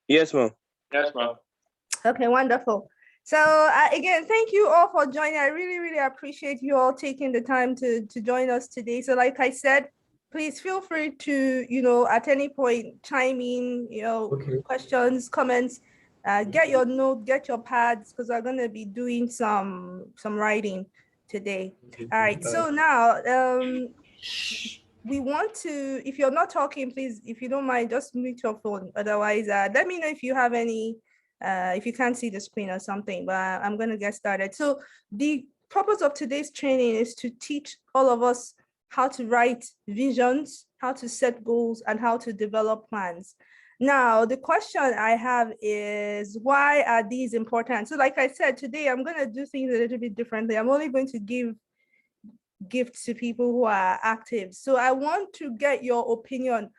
Yes, ma'am. Yes, ma'am. Okay, wonderful. So again, thank you all for joining. I really, really appreciate you all taking the time to join us today. So like I said, please feel free to, at any point chime in, questions, comments, get your note, get your pads, because we're going to be doing some writing today. All right. So now we want to, if you're not talking, please, if you don't mind, just mute your phone. Otherwise, let me know if you have any, if you can't see the screen or something, but I'm going to get started. So the purpose of today's training is to teach all of us how to write visions, how to set goals, and how to develop plans. Now, the question I have is, why are these important? So like I said, today I'm going to do things a little bit differently. I'm only going to give gifts to people who are active. So I want to get your opinion.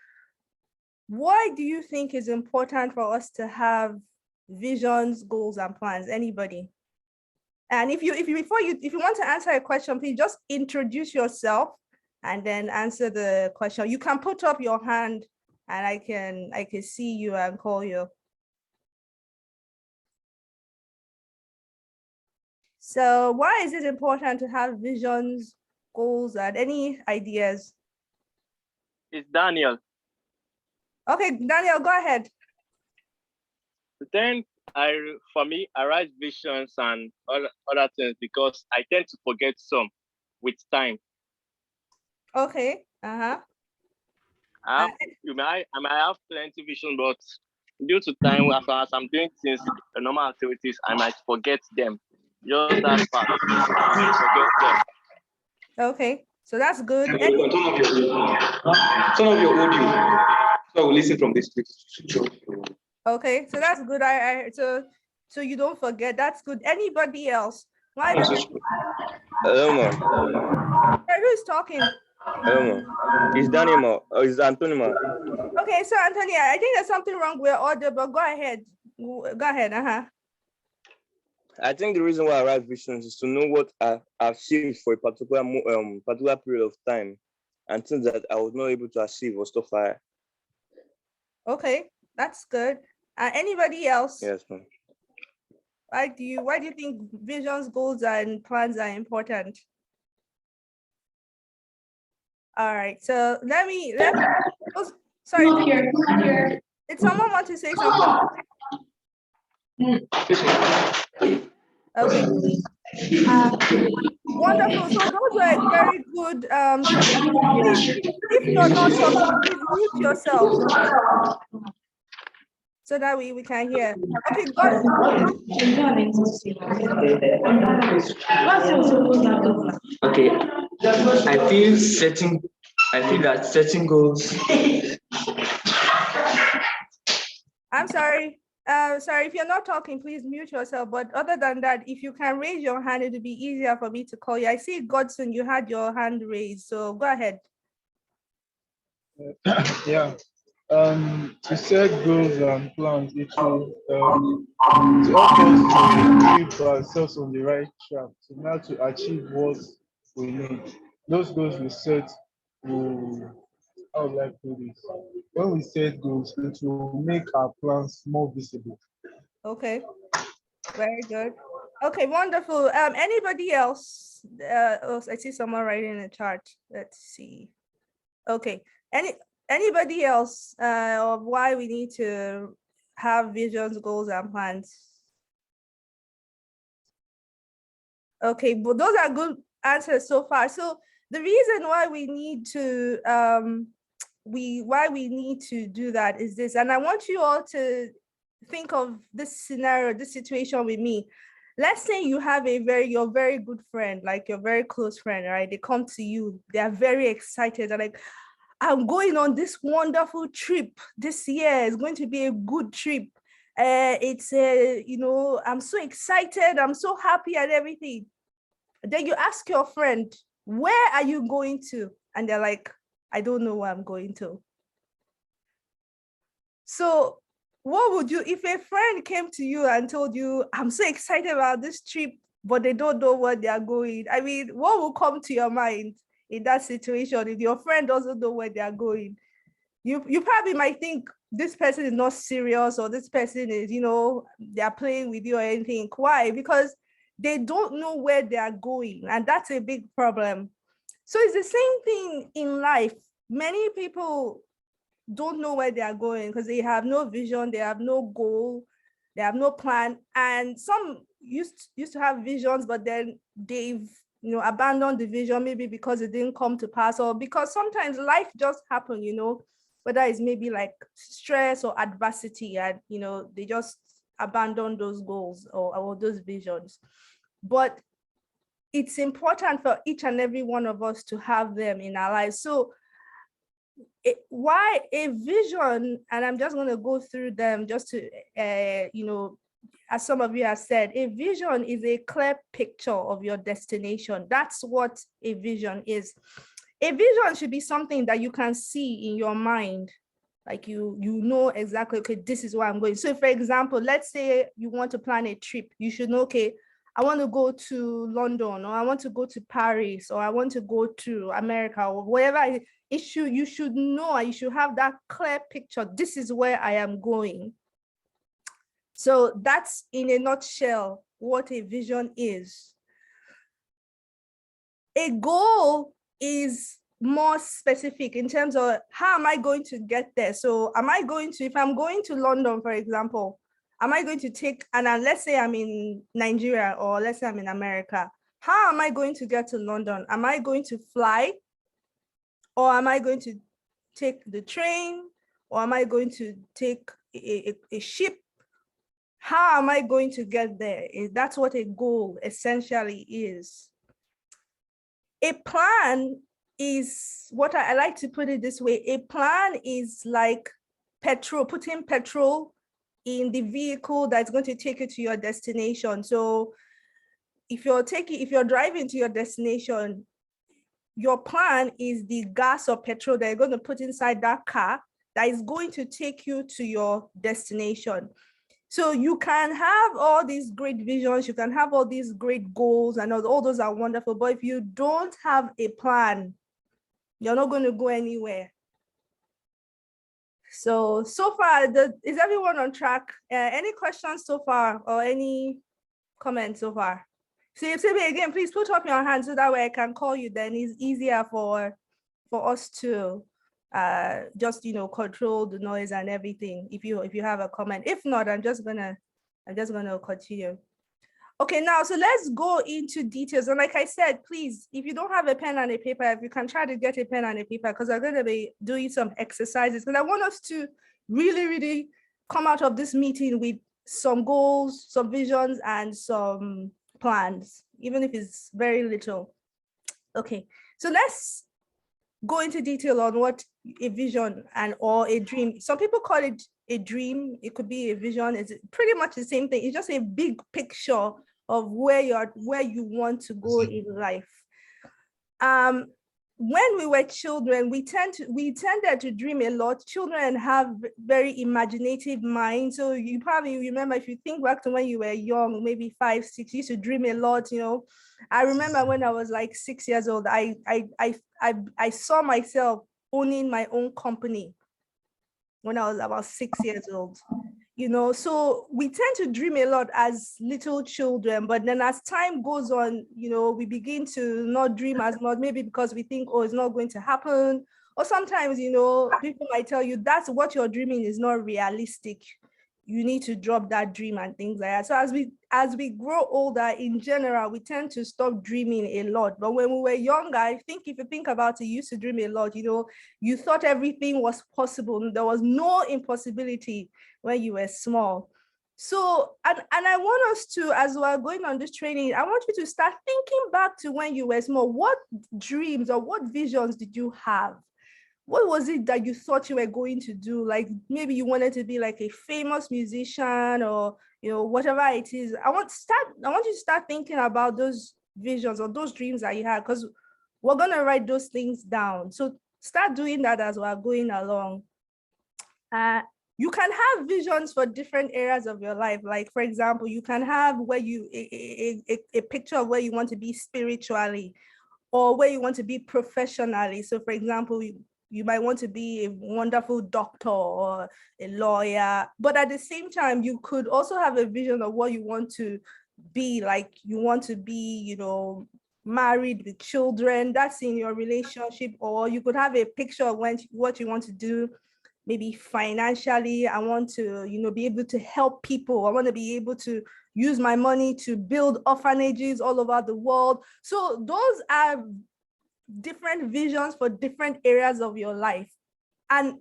Why do you think it's important for us to have visions, goals, and plans? Anybody? And if you want to answer a question, please just introduce yourself and then answer the question. You can put up your hand and I can see you and call you. So why is it important to have visions, goals, and any ideas? It's Daniel. Okay, Daniel, go ahead. Then for me, I write visions and other things because I tend to forget some with time. Okay. You might have plenty vision, but due to time, as I'm doing things, normal activities, I might forget them. Just that part, forget them. Okay, so that's good. Turn off your audio. So we listen from this. Okay, so that's good. So you don't forget. That's good. Anybody else? Why? Hello, ma'am. Who is talking? Hello, ma'am. It's Daniel, ma'am. Or it's Antonio, ma'am. Okay, so Antonia, I think there's something wrong with order, but go ahead. Go ahead. I think the reason why I write visions is to know what I've achieved for a particular period of time, and things that I was not able to achieve or stuff like that. Okay, that's good. Anybody else? Yes, ma'am. Why do you think visions, goals, and plans are important? All right, so let me oh, sorry. Did someone want to say something? Okay. Wonderful. So those were very good. If you're not talking, please mute yourself so that we can hear. Okay, got it. Okay. I feel that setting goals. I'm sorry. Sorry, if you're not talking, please mute yourself. But other than that, if you can raise your hand, it'll be easier for me to call you. I see, Godson, you had your hand raised, so go ahead. Yeah. To set goals and plans, it will help us to keep ourselves on the right track, so now to achieve what we need. Those goals we set will, how would I put this? When we set goals, it will make our plans more visible. Okay, very good. Okay, wonderful. Anybody else? Oh, I see someone writing in the chart. Let's see. Okay, anybody else of why we need to have visions, goals, and plans? Okay, but those are good answers so far. So the reason why we need to do that is this, and I want you all to think of this scenario, this situation with me. Let's say you have your very good friend, like your very close friend, right? They come to you, they are very excited. They're like, I'm going on this wonderful trip this year. It's going to be a good trip. It's I'm so excited. I'm so happy and everything. Then you ask your friend, where are you going to? And they're like, I don't know where I'm going to. So what would you, if a friend came to you and told you, I'm so excited about this trip, but they don't know where they are going? I mean, what will come to your mind in that situation if your friend doesn't know where they are going? You probably might think, this person is not serious, or this person is, they're playing with you or anything. Why? Because they don't know where they are going, and that's a big problem. So it's the same thing in life. Many people don't know where they are going because they have no vision, they have no goal, they have no plan. And some used to have visions, but then they've abandoned the vision, maybe because it didn't come to pass, or because sometimes life just happened, whether it's maybe like stress or adversity, and they just abandon those goals or those visions. But it's important for each and every one of us to have them in our lives. So why a vision, and I'm just going to go through them just to, as some of you have said, a vision is a clear picture of your destination. That's what a vision is. A vision should be something that you can see in your mind. Like you know exactly, okay, this is where I'm going. So for example, let's say you want to plan a trip. You should know, okay, I want to go to London, or I want to go to Paris, or I want to go to America, or whatever you should know, and you should have that clear picture. This is where I am going. So that's in a nutshell what a vision is. A goal is more specific in terms of how am I going to get there. So if I'm going to London, for example, am I going to take, and let's say I'm in Nigeria, or let's say I'm in America, how am I going to get to London? Am I going to fly? Or am I going to take the train? Or am I going to take a ship? How am I going to get there? That's what a goal essentially is. A plan is what I like to put it this way. A plan is like petrol, putting petrol in the vehicle that's going to take you to your destination. So if you're driving to your destination, your plan is the gas or petrol that you're going to put inside that car that is going to take you to your destination. So you can have all these great visions, you can have all these great goals, and all those are wonderful. But if you don't have a plan, you're not going to go anywhere. So far, is everyone on track? Any questions so far, or any comments so far? So if me again, please put up your hand so that way I can call you. Then it's easier for us to just control the noise and everything. If you have a comment, if not, I'm just gonna continue. Okay, now so let's go into details. And like I said, please, if you don't have a pen and a paper, if you can try to get a pen and a paper, because I'm going to be doing some exercises, because I want us to really, really come out of this meeting with some goals, some visions, and some plans, even if it's very little. Okay, so let's go into detail on what a vision or a dream. Some people call it a dream. It could be a vision. It's pretty much the same thing. It's just a big picture of where you want to go in life. When we were children, we tended to dream a lot. Children have very imaginative minds. So you probably remember, if you think back to when you were young, maybe 5, 6, you used to dream a lot. I remember when I was like 6 years old, I saw myself owning my own company when I was about 6 years old. So we tend to dream a lot as little children, but then as time goes on, we begin to not dream as much, maybe because we think, oh, it's not going to happen. Or sometimes, people might tell you that's what you're dreaming is not realistic. You need to drop that dream and things like that. So as we grow older, in general, we tend to stop dreaming a lot. But when we were younger, I think if you think about it, you used to dream a lot. You thought everything was possible. There was no impossibility when you were small. So, and I want us to, as we're going on this training, I want you to start thinking back to when you were small. What dreams or what visions did you have? What was it that you thought you were going to do? Like maybe you wanted to be like a famous musician, or whatever it is. I want you to start thinking about those visions or those dreams that you had, because we're gonna write those things down. So start doing that as we're going along. You can have visions for different areas of your life. Like, for example, you can have where a picture of where you want to be spiritually, or where you want to be professionally. So for example, you might want to be a wonderful doctor or a lawyer, but at the same time, you could also have a vision of what you want to be. Like you want to be, you know, married with children, that's in your relationship, or you could have a picture of what you want to do, maybe financially. I want to, you know, be able to help people. I want to be able to use my money to build orphanages all over the world. So those are different visions for different areas of your life. And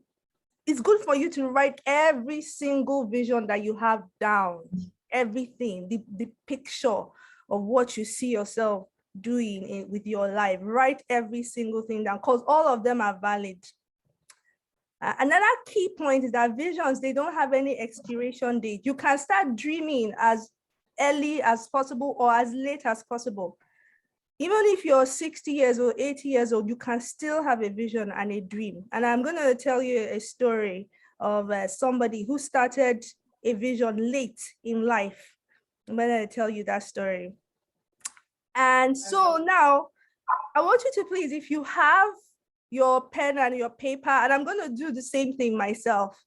it's good for you to write every single vision that you have down, everything, the picture of what you see yourself doing with your life. Write every single thing down, because all of them are valid. Another key point is that visions, they don't have any expiration date. You can start dreaming as early as possible or as late as possible. Even if you're 60 years old, 80 years old, you can still have a vision and a dream. And I'm going to tell you a story of somebody who started a vision late in life. I'm going to tell you that story. And so now I want you to please, if you have your pen and your paper, and I'm going to do the same thing myself,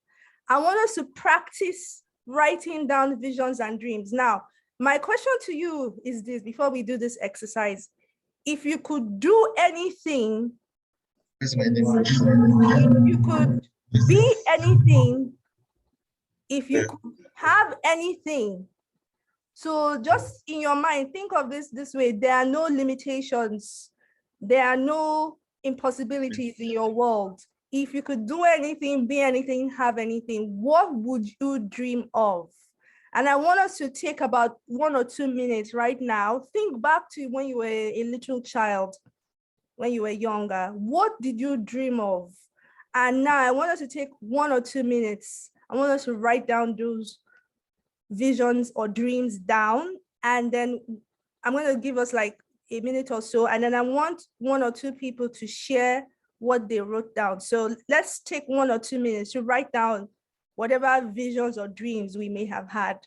I want us to practice writing down visions and dreams. Now, my question to you is this, before we do this exercise: if you could do anything, if you could be anything, if you could have anything, so just in your mind, think of this way: there are no limitations, there are no impossibilities in your world. If you could do anything, be anything, have anything, what would you dream of? And I want us to take about 1 or 2 minutes right now. Think back to when you were a little child, when you were younger. What did you dream of? And now I want us to take 1 or 2 minutes. I want us to write down those visions or dreams down. And then I'm going to give us like a minute or so. And then I want 1 or 2 people to share what they wrote down. So let's take 1 or 2 minutes to write down whatever visions or dreams we may have had.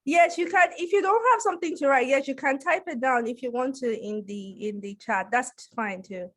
Yes, you can. If you don't have something to write, yes, you can type it down if you want to in the chat. That's fine too.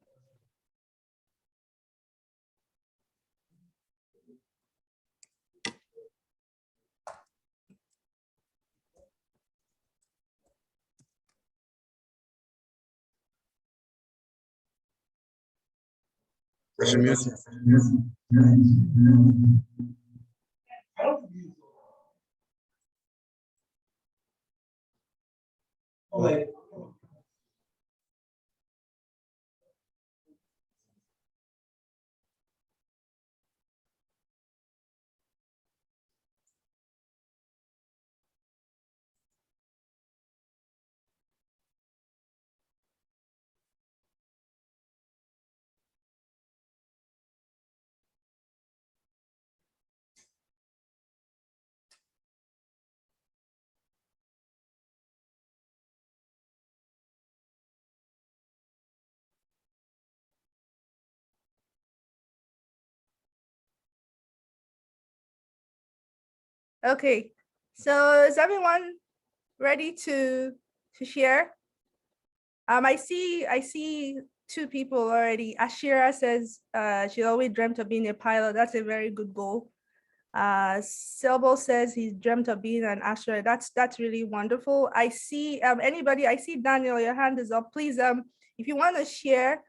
Okay, so is everyone ready to share? I see 2 people already. Ashira says she always dreamt of being a pilot. That's a very good goal. Selbo says he's dreamt of being an astronaut. That's really wonderful. I see I see Daniel, your hand is up. Please, if you want to share,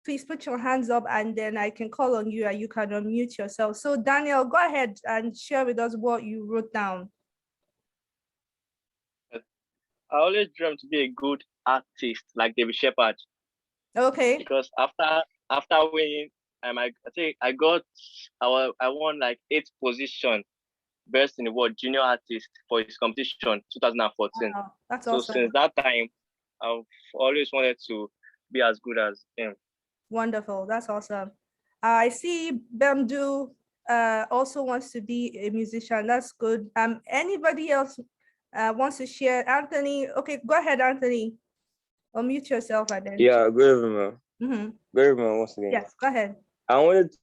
please put your hands up and then I can call on you and you can unmute yourself. So Daniel, go ahead and share with us what you wrote down. I always dreamt to be a good artist like David Shepard. Okay. Because after winning, I think I won like 8th position best in the world junior artist for his competition 2014. Wow, that's so awesome. Since that time, I've always wanted to be as good as him. Wonderful, that's awesome. I see Bemdu also wants to be a musician. That's good. Anybody else wants to share? Anthony, okay, go ahead, Anthony. Unmute yourself and then. Yeah, good evening. Mm-hmm. Good evening once again. Yes, go ahead. I always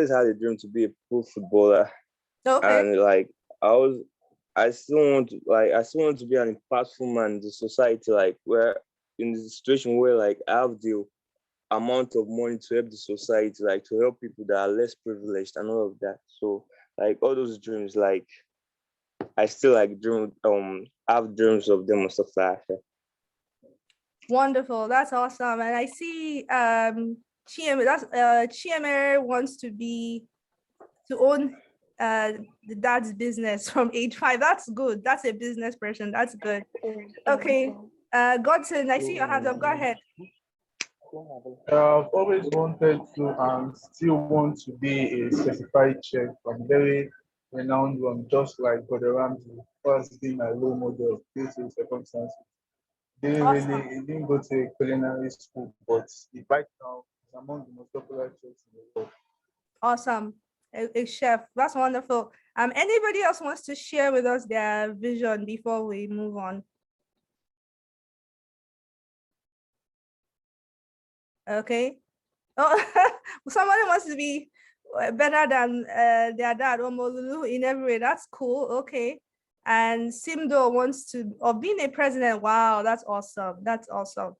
had a dream to be a pro footballer. Okay. And like I still want to be an impactful man in the society, like where in the situation where like I have the amount of money to help the society, like to help people that are less privileged and all of that. So like all those dreams, like I still like have dreams of them and stuff like that. Wonderful, that's awesome. And I see Chiemere wants to own the dad's business from age 5. That's good. That's a business person. That's good. Okay. Godson, I see your hands up. Go ahead. I've always wanted to and still want to be a certified chef. I'm very renowned one, just like Gordon Ramsay, first being my role model due to circumstances. He didn't go to a culinary school, but right now is among the most popular chefs in the world. Awesome. A chef. That's wonderful. Anybody else wants to share with us their vision before we move on? Okay. Oh, somebody wants to be better than their dad, Omolulu, in every way. That's cool. Okay. And Simdo wants to, or being a president. Wow, that's awesome. That's awesome.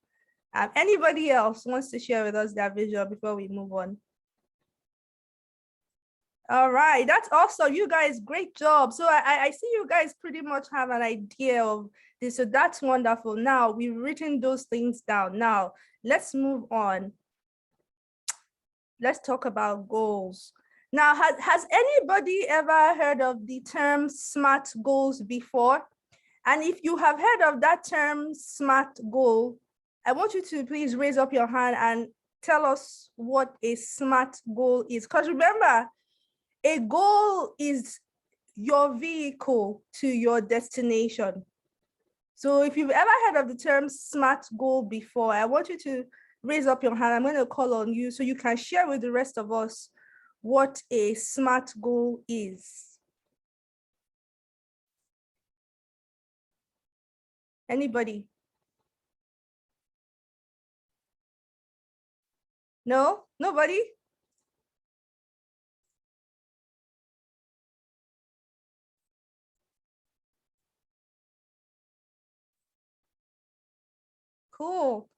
Anybody else wants to share with us their vision before we move on? All right, that's awesome. You guys, great job. So I see you guys pretty much have an idea of this. So that's wonderful. Now we've written those things down. Now let's move on. Let's talk about goals. Now, has anybody ever heard of the term SMART goals before? And if you have heard of that term SMART goal, I want you to please raise up your hand and tell us what a SMART goal is. Because remember, a goal is your vehicle to your destination. So if you've ever heard of the term SMART goal before, I want you to raise up your hand. I'm going to call on you so you can share with the rest of us what a SMART goal is. Anybody? No? Nobody? Cool.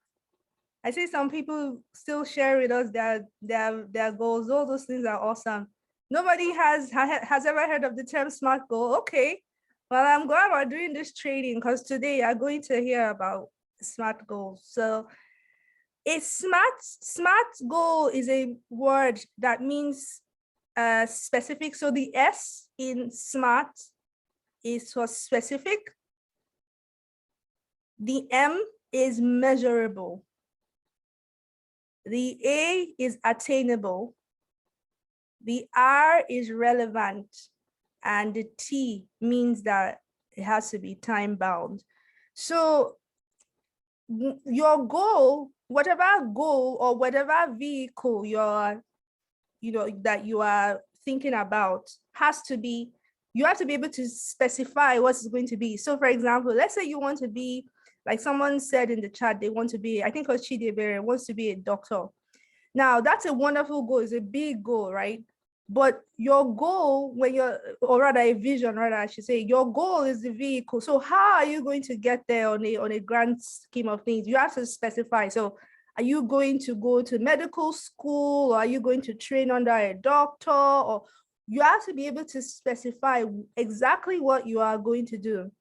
I see some people still share with us their goals. All those things are awesome. Nobody has ever heard of the term SMART goal. Okay. Well, I'm glad we're doing this training because today you're going to hear about SMART goals. So a SMART goal is a word that means specific. So the S in SMART is for specific. The M is measurable. The A is attainable. The R is relevant. And the T means that it has to be time bound. So your goal, whatever goal or whatever vehicle that you are thinking about has to be, you have to be able to specify what it's going to be. So for example, let's say you want to be, like someone said in the chat, they want to be, I think it was Chidebere, wants to be a doctor. Now that's a wonderful goal, it's a big goal, right? But your goal, or rather a vision, rather I should say, your goal is the vehicle. So how are you going to get there on a grand scheme of things? You have to specify. So are you going to go to medical school, or are you going to train under a doctor, or you have to be able to specify exactly what you are going to do.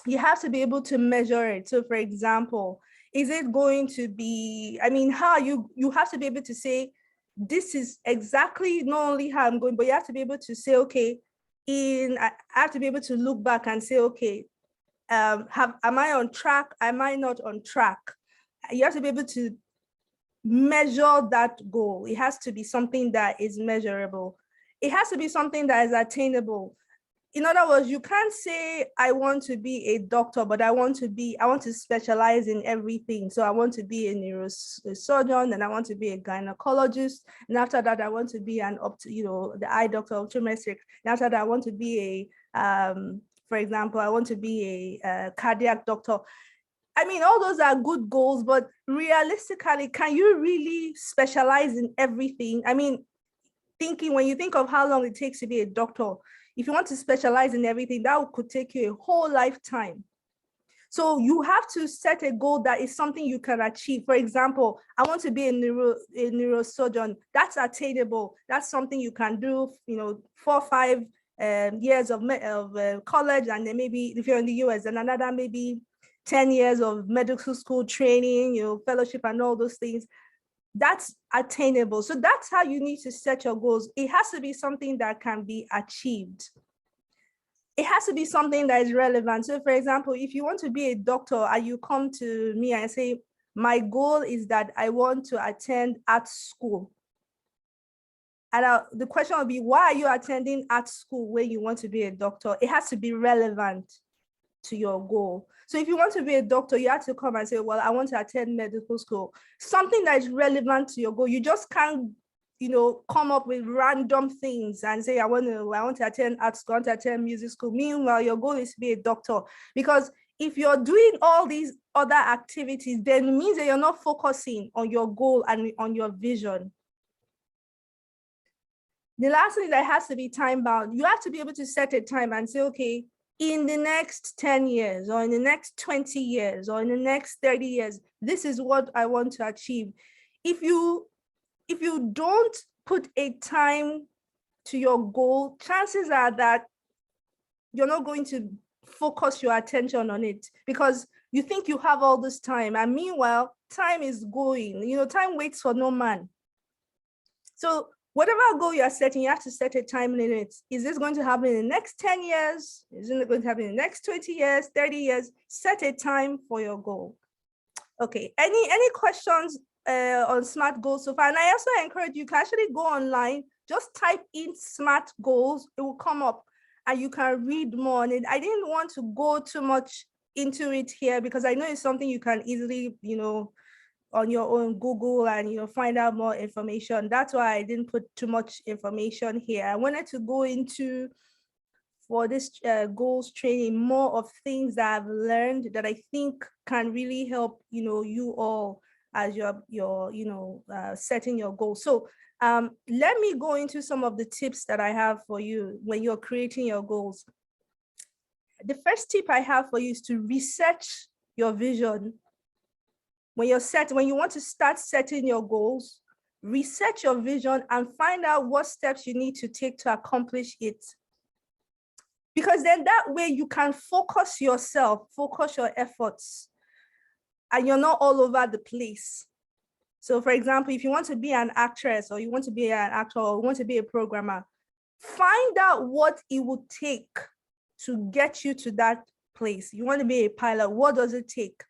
You have to be able to measure it. So for example, is it going to be, I mean, how you have to be able to say, this is exactly not only how I'm going, but you have to be able to say, okay, I have to be able to look back and say, okay, am I on track? Am I not on track? You have to be able to measure that goal. It has to be something that is measurable. It has to be something that is attainable. In other words, you can't say, I want to be a doctor, but I want to specialize in everything. So I want to be a neurosurgeon, and I want to be a gynecologist. And after that, I want to be the eye doctor, optometric. And after that, I want to be for example, I want to be a cardiac doctor. I mean, all those are good goals, but realistically, can you really specialize in everything? I mean, when you think of how long it takes to be a doctor, if you want to specialize in everything, that could take you a whole lifetime. So you have to set a goal that is something you can achieve. For example, I want to be a neurosurgeon. That's attainable. That's something you can do, 4 or 5 years of college, and then maybe if you're in the US, and another maybe 10 years of medical school training, fellowship and all those things. That's attainable. So that's how you need to set your goals. It has to be something that can be achieved. It has to be something that is relevant. So for example, if you want to be a doctor and you come to me and say, my goal is that I want to attend art school. And the question will be, why are you attending art school when you want to be a doctor? It has to be relevant to your goal. So if you want to be a doctor, you have to come and say, well, I want to attend medical school. Something that is relevant to your goal. You just can't, come up with random things and say, I want to attend art school, I want to attend music school. Meanwhile, your goal is to be a doctor. Because if you're doing all these other activities, then it means that you're not focusing on your goal and on your vision. The last thing that has to be time bound. You have to be able to set a time and say, okay, in the next 10 years, or in the next 20 years, or in the next 30 years, this is what I want to achieve. If you don't put a time to your goal, chances are that you're not going to focus your attention on it, because you think you have all this time, and meanwhile, time is going. Time waits for no man. So whatever goal you're setting, you have to set a time limit. Is this going to happen in the next 10 years? Is it going to happen in the next 20 years, 30 years? Set a time for your goal. Okay, any questions on SMART goals so far? And I also encourage you can actually go online, just type in SMART goals, it will come up and you can read more on it. I didn't want to go too much into it here because I know it's something you can easily, on your own Google and find out more information. That's why I didn't put too much information here. I wanted to go into, for this goals training, more of things that I've learned that I think can really help you all as you're setting your goals. So let me go into some of the tips that I have for you when you're creating your goals. The first tip I have for you is to research your vision. When you want to start setting your goals, research your vision and find out what steps you need to take to accomplish it. Because then that way you can focus yourself, focus your efforts, and you're not all over the place. So for example, if you want to be an actress, or you want to be an actor, or you want to be a programmer, find out what it would take to get you to that place. You want to be a pilot, what does it take?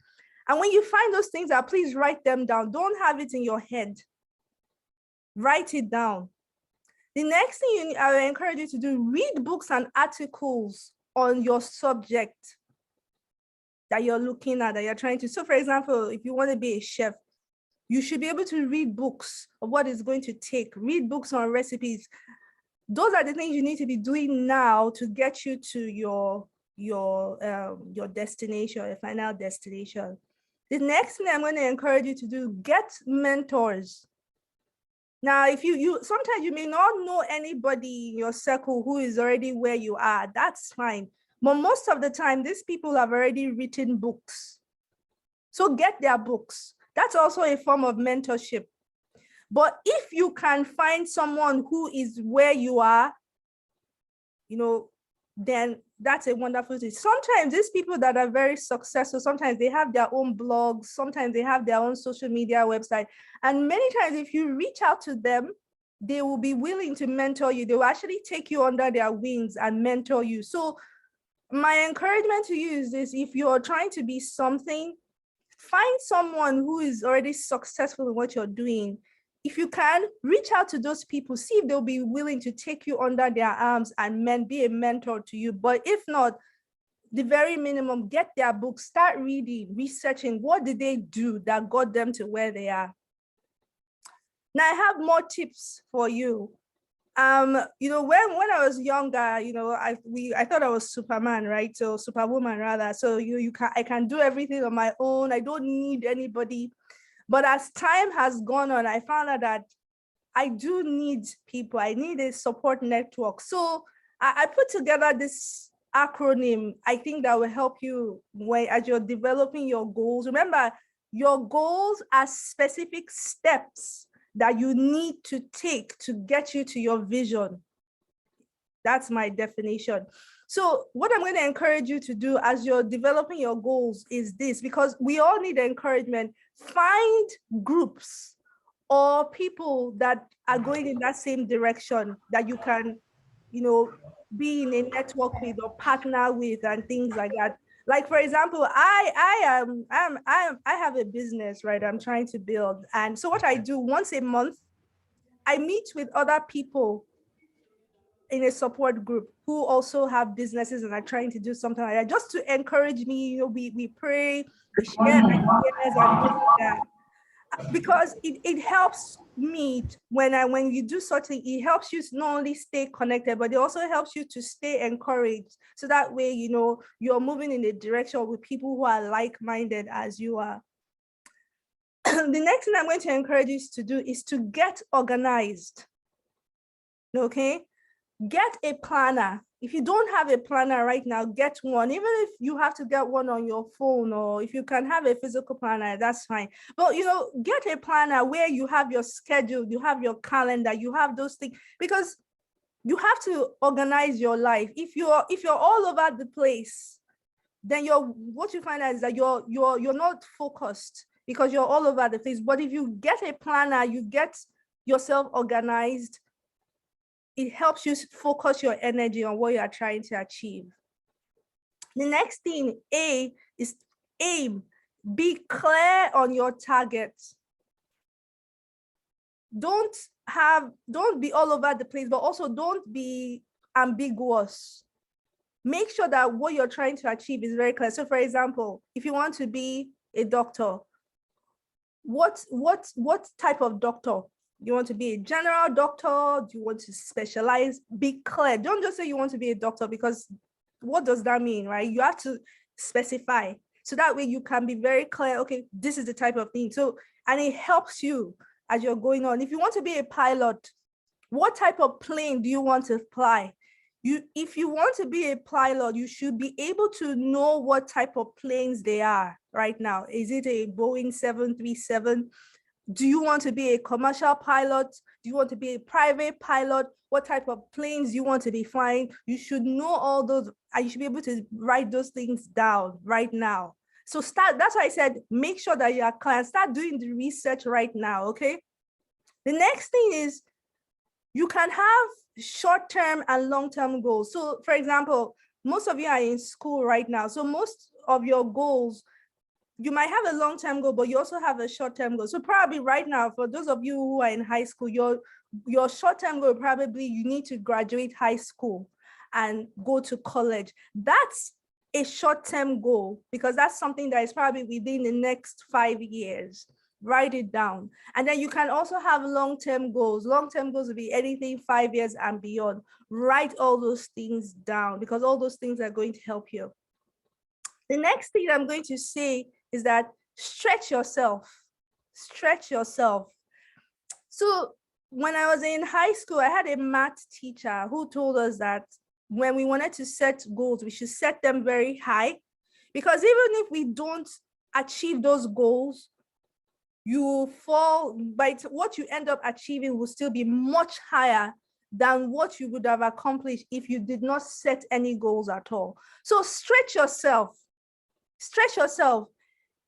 And when you find those things out, please write them down. Don't have it in your head. Write it down. The next thing I will encourage you to do, read books and articles on your subject that you're looking at, that you're trying to. So for example, if you want to be a chef, you should be able to read books of what it's going to take. Read books on recipes. Those are the things you need to be doing now to get you to your destination, your final destination. The next thing I'm going to encourage you to do, get mentors. Now, if you sometimes you may not know anybody in your circle who is already where you are, that's fine. But most of the time, these people have already written books. So get their books. That's also a form of mentorship. But if you can find someone who is where you are then that's a wonderful thing. Sometimes these people that are very successful, sometimes they have their own blogs, sometimes they have their own social media website. And many times if you reach out to them, they will be willing to mentor you. They will actually take you under their wings and mentor you. So my encouragement to you is this: if you're trying to be something, find someone who is already successful in what you're doing. If you can, reach out to those people, see if they'll be willing to take you under their arms and be a mentor to you. But if not, the very minimum, get their books, start reading, researching, what did they do that got them to where they are? Now I have more tips for you. When I was younger, I thought I was Superman, right? So Superwoman rather. So I can do everything on my own. I don't need anybody. But as time has gone on, I found out that I do need people. I need a support network. So I put together this acronym. I think that will help you as you're developing your goals. Remember, your goals are specific steps that you need to take to get you to your vision. That's my definition. So what I'm going to encourage you to do as you're developing your goals is this, because we all need encouragement. Find groups or people that are going in that same direction that you can, be in a network with or partner with and things like that. Like, for example, I have a business, right? I'm trying to build. And so what I do once a month, I meet with other people in a support group who also have businesses and are trying to do something like that, just to encourage me. We pray, we share ideas and things like that. Because it helps me when you do something, it helps you not only stay connected, but it also helps you to stay encouraged. So that way, you're moving in a direction with people who are like-minded as you are. The next thing I'm going to encourage you to do is to get organized. Okay? Get a planner. If you don't have a planner right now, get one. Even if you have to get one on your phone, or if you can have a physical planner, that's fine. But get a planner where you have your schedule, you have your calendar, you have those things, because you have to organize your life. If you're all over the place, then what you find out is that you're not focused because you're all over the place. But if you get a planner, you get yourself organized, it helps you focus your energy on what you are trying to achieve. The next thing, A, is aim. Be clear on your targets. Don't be all over the place, but also don't be ambiguous. Make sure that what you're trying to achieve is very clear. So for example, if you want to be a doctor, what type of doctor? You want to be a general doctor? Do you want to specialize? Be clear. Don't just say you want to be a doctor, because what does that mean, right? You have to specify. So that way you can be very clear, okay, this is the type of thing. So, and it helps you as you're going on. If you want to be a pilot, what type of plane do you want to fly? If you want to be a pilot, you should be able to know what type of planes they are right now. Is it a Boeing 737? Do you want to be a commercial pilot? Do you want to be a private pilot? What type of planes you want to be flying? You should know all those, and you should be able to write those things down right now. So that's why I said, make sure that you are clear. Start doing the research right now, okay? The next thing is, you can have short-term and long-term goals. So for example, most of you are in school right now. So most of your goals, you might have a long-term goal, but you also have a short-term goal. So probably right now, for those of you who are in high school, your short-term goal, probably you need to graduate high school and go to college. That's a short-term goal, because that's something that is probably within the next 5 years. Write it down. And then you can also have long-term goals. Long-term goals will be anything 5 years and beyond. Write all those things down, because all those things are going to help you. The next thing I'm going to say is that stretch yourself. Stretch yourself. So when I was in high school, I had a math teacher who told us that when we wanted to set goals, we should set them very high, because even if we don't achieve those goals, you fall, but what you end up achieving will still be much higher than what you would have accomplished if you did not set any goals at all. So stretch yourself. Stretch yourself.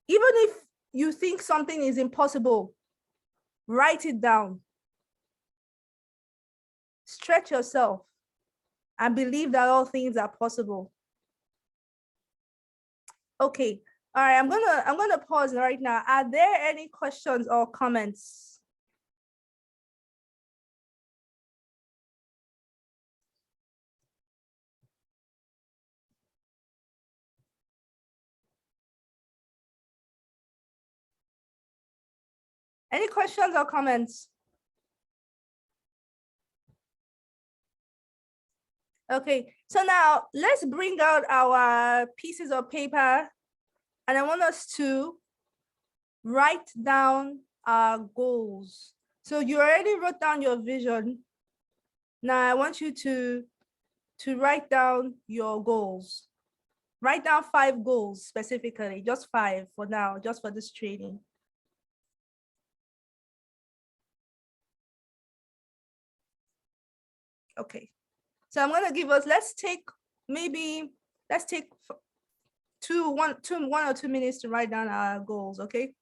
Even if you think something is impossible, write it down. Stretch yourself and believe that all things are possible. Okay. All right, I'm gonna pause right now. Are there any questions or comments? Any questions or comments? Okay, so now let's bring out our pieces of paper, and I want us to write down our goals. So you already wrote down your vision. Now I want you to write down your goals. Write down 5 goals specifically, just 5 for now, just for this training. Okay, so I'm gonna give us, let's take 1 or 2 minutes to write down our goals, okay?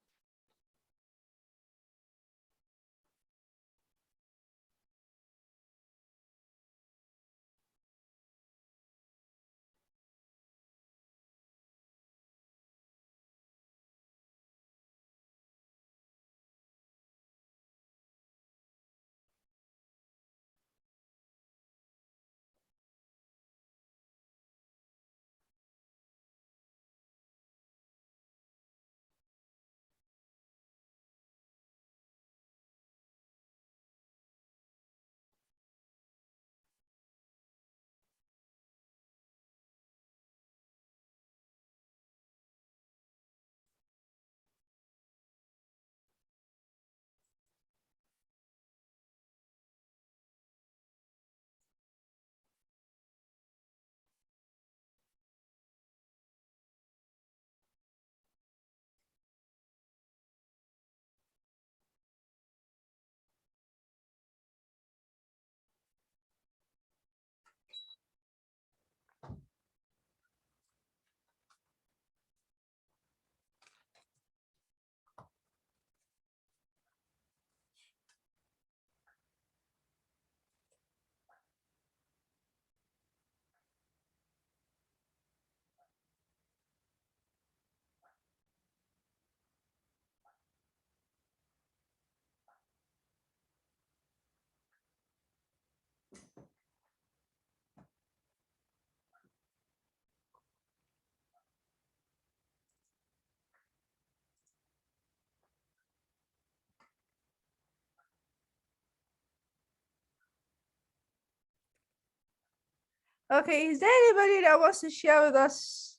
Okay, is there anybody that wants to share with us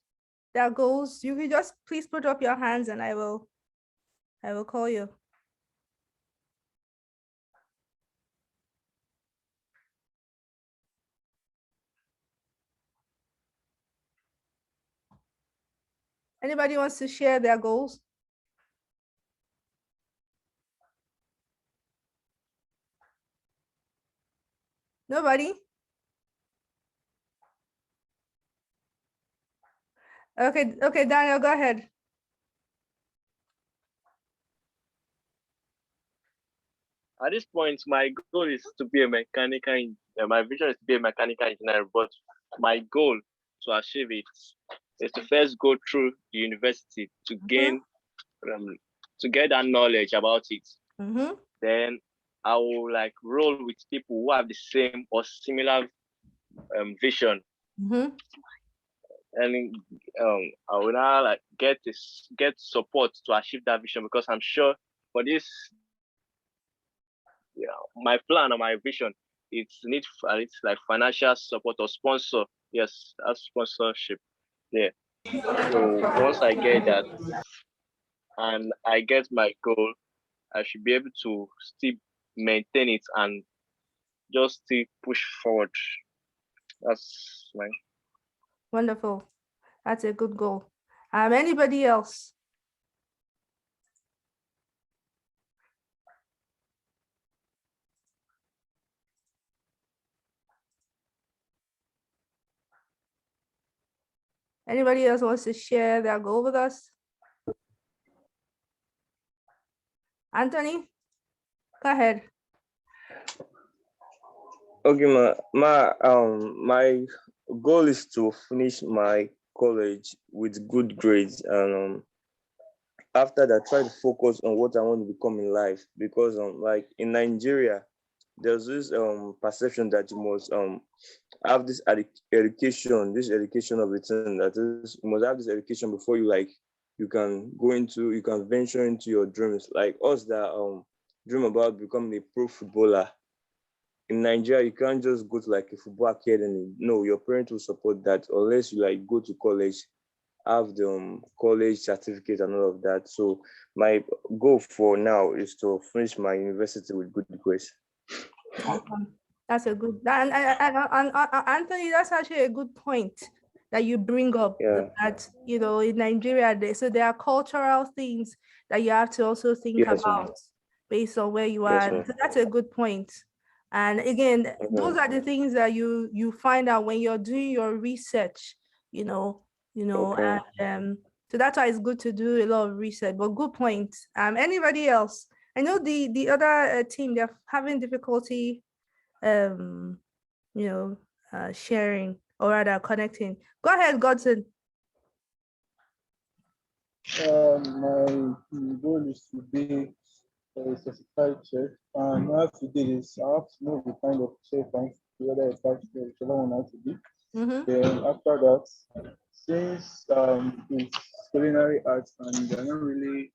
their goals? You can just please put up your hands and I will call you. Anybody wants to share their goals? Nobody? Okay, Daniel, go ahead. At this point, my goal is to be a mechanical engineer. My vision is to be a mechanical engineer, but my goal to achieve it is to first go through the university to gain, to get that knowledge about it. Then I will like roll with people who have the same or similar vision. And I will now like get support to achieve that vision, because I'm sure for this, my plan or my vision, it's like financial support or sponsor. Yes, that's sponsorship. Yeah. So once I get that and I get my goal, I should be able to still maintain it and just still push forward. That's my Wonderful. That's a good goal. Anybody else? Anybody else wants to share their goal with us? Anthony, go ahead. Okay, my goal is to finish my college with good grades, and after that, try to focus on what I want to become in life. Because like in Nigeria, there's this perception that you must have this education of a thing, that is, you must have this education before you can venture into your dreams. Like us that dream about becoming a pro footballer. In Nigeria, you can't just go to like a football academy. No, your parents will support that unless you like go to college, have the college certificate and all of that. So my goal for now is to finish my university with good grades. Awesome. That's a good, and Anthony, that's actually a good point that you bring up. Yeah. That, in Nigeria, so there are cultural things that you have to also think Yes, ma'am. about based on where you Yes, are. ma'am. So that's a good point. And again, those are the things that you find out when you're doing your research, Okay. and so that's why it's good to do a lot of research. But good point. Anybody else? I know the other team, they're having difficulty sharing, or rather connecting. Go ahead, Godson. My goal is to be a certified chef, and what I have to do is I have to know the kind of chef and whether a type chef, whichever one I have to be. Then after that, since it's culinary arts and they're not really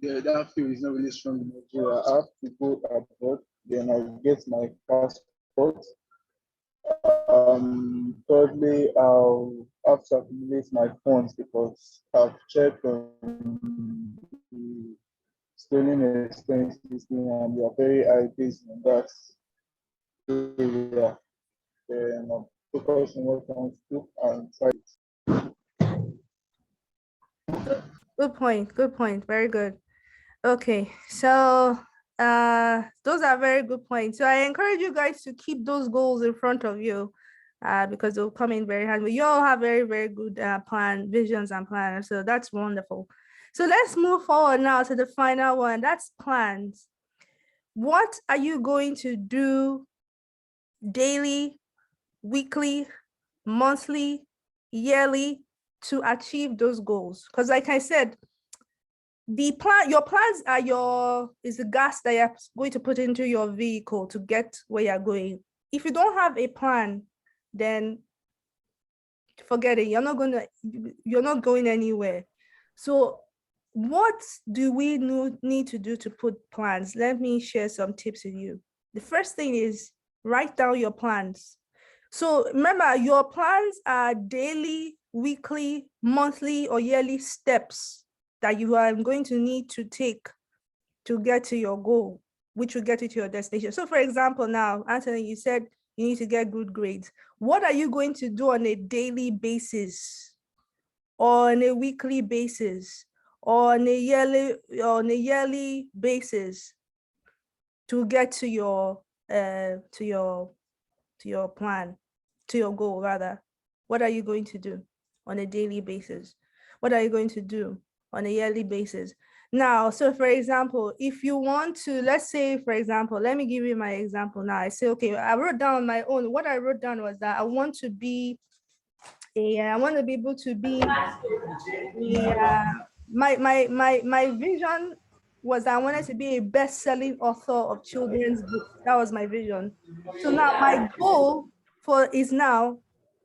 that field is not really strong in Nigeria, I have to go abroad. Then I get my passport. Thirdly, I'll have to accumulate my funds because I've checked on the schooling expenses and they are very high based on that area. Then I'll focus on what I want to do and try it. Good point. Very good. Okay, so those are very good points. So I encourage you guys to keep those goals in front of you, because they'll come in very handy. You all have very, very good visions and plans. So that's wonderful. So let's move forward now to the final one. That's plans. What are you going to do daily, weekly, monthly, yearly to achieve those goals? Because like I said, your plans are is the gas that you're going to put into your vehicle to get where you're going. If you don't have a plan, then forget it. You're not going anywhere. So what do we need to do to put plans? Let me share some tips with you. The first thing is write down your plans. So remember, your plans are daily, weekly, monthly, or yearly steps that you are going to need to take to get to your goal, which will get you to your destination. So for example, now, Anthony, you said you need to get good grades. What are you going to do on a daily basis, or on a weekly basis, or on a yearly basis to get to your plan, to your goal rather? What are you going to do on a daily basis? What are you going to do on a yearly basis? Now, so for example, if you want to, let's say, for example, let me give you my example now. I say, okay, I wrote down my own. What I wrote down was that I want to be able to be my vision was I wanted to be a best-selling author of children's books. That was my vision. So now my goal is now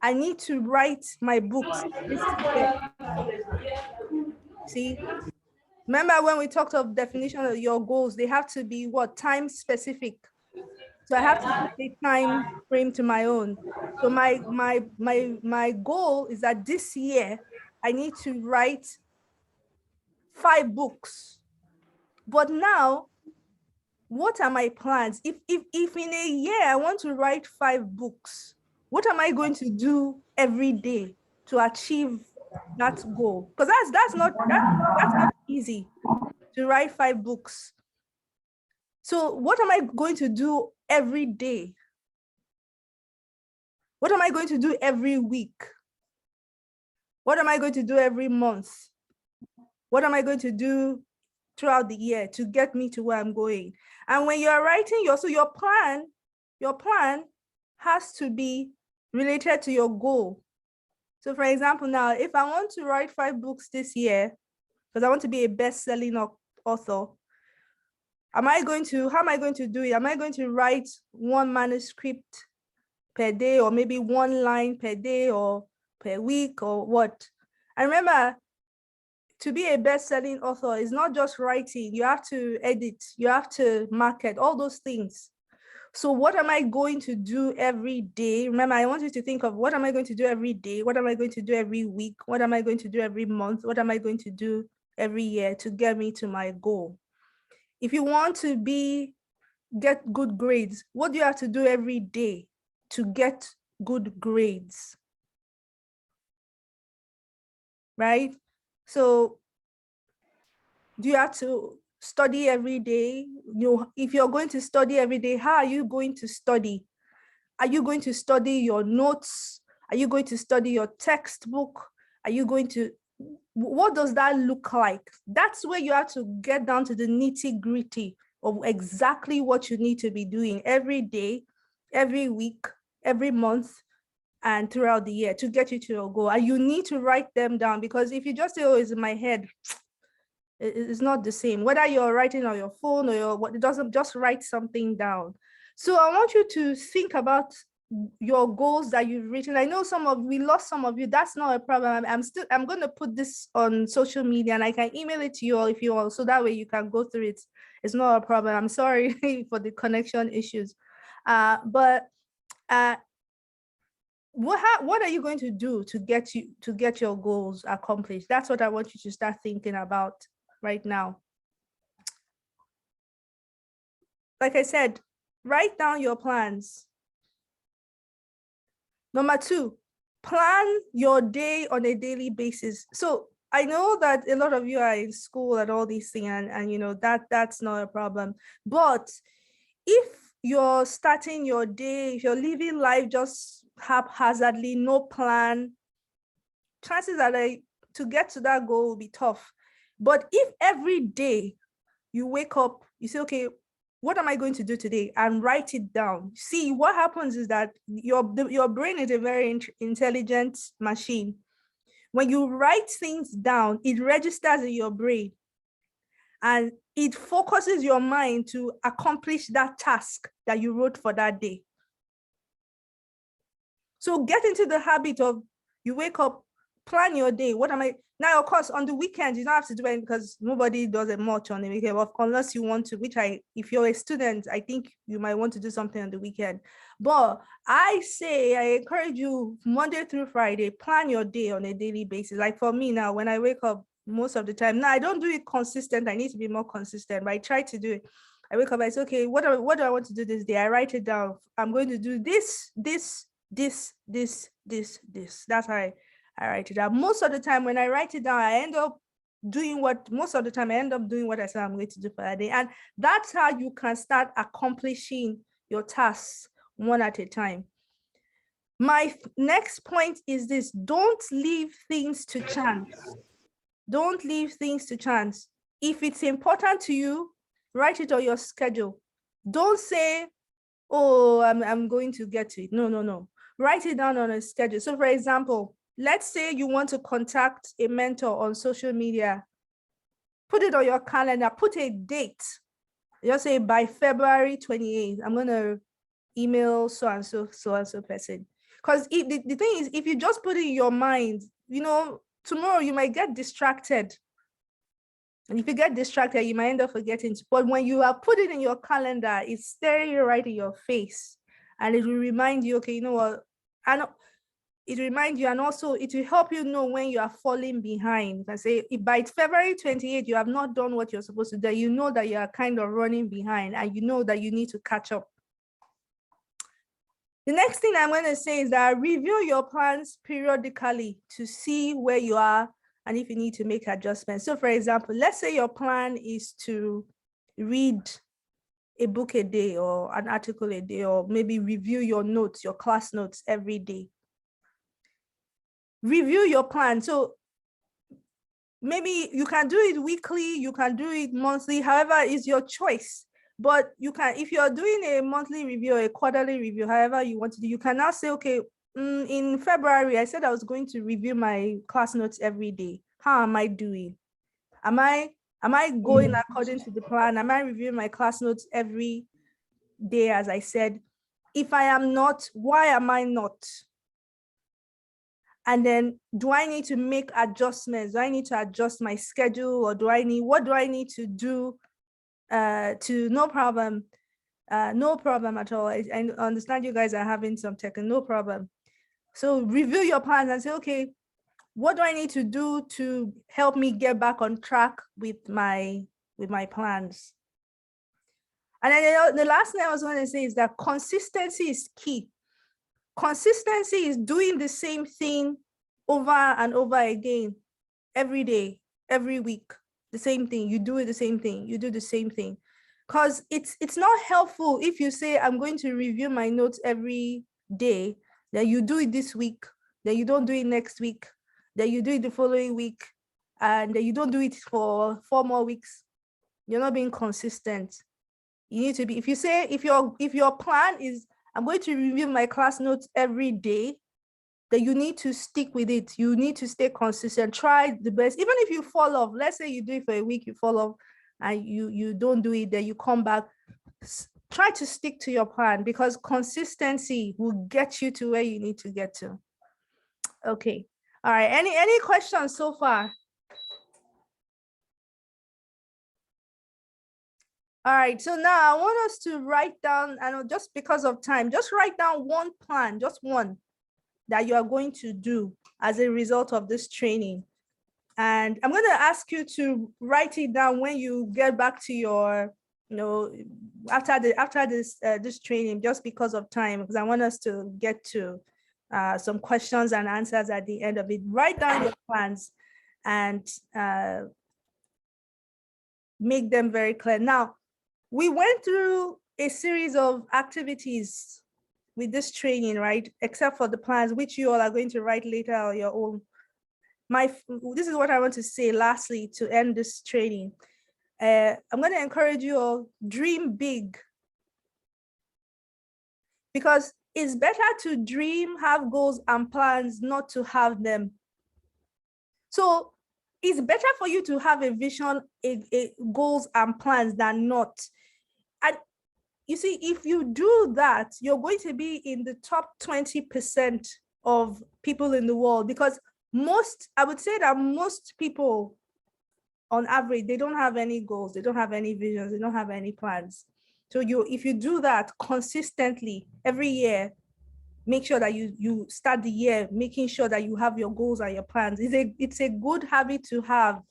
I need to write my books this year. See, remember when we talked of definition of your goals, they have to be what? Time specific. So I have to put a time frame to my own. So my goal is that this year I need to write 5 books. But now, what are my plans? If in a year I want to write 5 books, what am I going to do every day to achieve that goal? Because that's not easy to write 5 books. So what am I going to do every day? What am I going to do every week? What am I going to do every month? What am I going to do throughout the year to get me to where I'm going? And when you're writing your plan has to be related to your goal. So for example, now, if I want to write 5 books this year, because I want to be a best-selling author, how am I going to do it? Am I going to write 1 manuscript per day, or maybe 1 line per day or per week, or what? And remember, to be a best-selling author is not just writing. You have to edit, you have to market, all those things. So what am I going to do every day? Remember, I want you to think of what am I going to do every day? What am I going to do every week? What am I going to do every month? What am I going to do every year to get me to my goal? If you want to get good grades, what do you have to do every day to get good grades? Right? So do you have to study every day? If you're going to study every day, how are you going to study? Are you going to study your notes? Are you going to study your textbook? What does that look like? That's where you have to get down to the nitty-gritty of exactly what you need to be doing every day, every week, every month, and throughout the year to get you to your goal. And you need to write them down, because if you just say, oh, it's in my head, it's not the same. Whether you're writing on your phone or it doesn't, just write something down. So I want you to think about your goals that you've written. I know we lost some of you. That's not a problem. I'm going to put this on social media, and I can email it to you all if you want, so that way you can go through it. It's not a problem. I'm sorry for the connection issues. But what are you going to do to get your goals accomplished? That's what I want you to start thinking about right now. Like I said, write down your plans. Number 2, plan your day on a daily basis. So I know that a lot of you are in school and all these things, and that's not a problem. But if you're starting your day, if you're living life just haphazardly, no plan, chances are that to get to that goal will be tough. But if every day you wake up, you say, okay, what am I going to do today? And write it down. See, what happens is that your brain is a very intelligent machine. When you write things down, it registers in your brain and it focuses your mind to accomplish that task that you wrote for that day. So get into the habit of, you wake up, plan your day. Now, of course, on the weekend, you don't have to do it because nobody does it much on the weekend, unless you want to, if you're a student, I think you might want to do something on the weekend. But I encourage you Monday through Friday, plan your day on a daily basis. Like for me now, when I wake up most of the time, now I don't do it consistent. I need to be more consistent, but I try to do it. I wake up, I say, okay, what do I want to do this day? I write it down. I'm going to do this. That's how I write it down. Most of the time when I write it down, I end up doing what I said I'm going to do for that day. And that's how you can start accomplishing your tasks one at a time. My next point is this: don't leave things to chance. Don't leave things to chance. If it's important to you, write it on your schedule. Don't say, oh, I'm going to get to it. No. Write it down on a schedule. So for example, let's say you want to contact a mentor on social media. Put it on your calendar, put a date. Just say by February 28th, I'm going to email so-and-so person. Because the thing is, if you just put it in your mind, tomorrow you might get distracted. And if you get distracted, you might end up forgetting. But when you are put it in your calendar, it's staring right in your face. And it will remind you, okay, you know what? And it reminds you, and also it will help you know when you are falling behind. I say, if by February 28th, you have not done what you're supposed to do, you know that you are kind of running behind and you know that you need to catch up. The next thing I'm going to say is that review your plans periodically to see where you are and if you need to make adjustments. So for example, let's say your plan is to read a book a day or an article a day, or maybe review your notes, your class notes every day. review your plan. So maybe you can do it weekly, you can do it monthly, however is your choice. But you can, if you're doing a monthly review or a quarterly review, however you want to do, you can now say, okay, in February, I said I was going to review my class notes every day. How am I doing? Am I going according to the plan? Am I reviewing my class notes every day, as I said? If I am not, why am I not? And then, do I need to make adjustments? Do I need to adjust my schedule, or what do I need to do no problem at all. I understand you guys are having some tech, and no problem. So review your plans and say, okay, what do I need to do to help me get back on track with my plans? And then the last thing I was going to say is that consistency is key. Consistency is doing the same thing over and over again, every day, every week, the same thing. You do it the same thing. You do the same thing. Because it's not helpful if you say, I'm going to review my notes every day, then you do it this week, then you don't do it next week, then you do it the following week, and then you don't do it for 4 more weeks. You're not being consistent. You need to be, if you say, if your plan is, I'm going to review my class notes every day, then you need to stick with it. You need to stay consistent. Try the best. Even if you fall off, let's say you do it for a week, you fall off and you don't do it, then you come back. Try to stick to your plan, because consistency will get you to where you need to get to. Okay. All right. Any questions so far? All right, so now I want us to write down, and just because of time, just write down one plan, just one, that you are going to do as a result of this training. And I'm going to ask you to write it down when you get back to your, after this training, just because of time, because I want us to get to some questions and answers at the end of it. Write down your plans and make them very clear. Now, we went through a series of activities with this training, right? Except for the plans, which you all are going to write later on your own. This is what I want to say lastly to end this training. I'm going to encourage you all, dream big. Because it's better to dream, have goals and plans, not to have them. So it's better for you to have a vision, goals and plans than not. And you see, if you do that, you're going to be in the top 20% of people in the world, because I would say that most people on average, they don't have any goals, they don't have any visions, they don't have any plans. So if you do that consistently every year, make sure that you start the year making sure that you have your goals and your plans. It's a good habit to have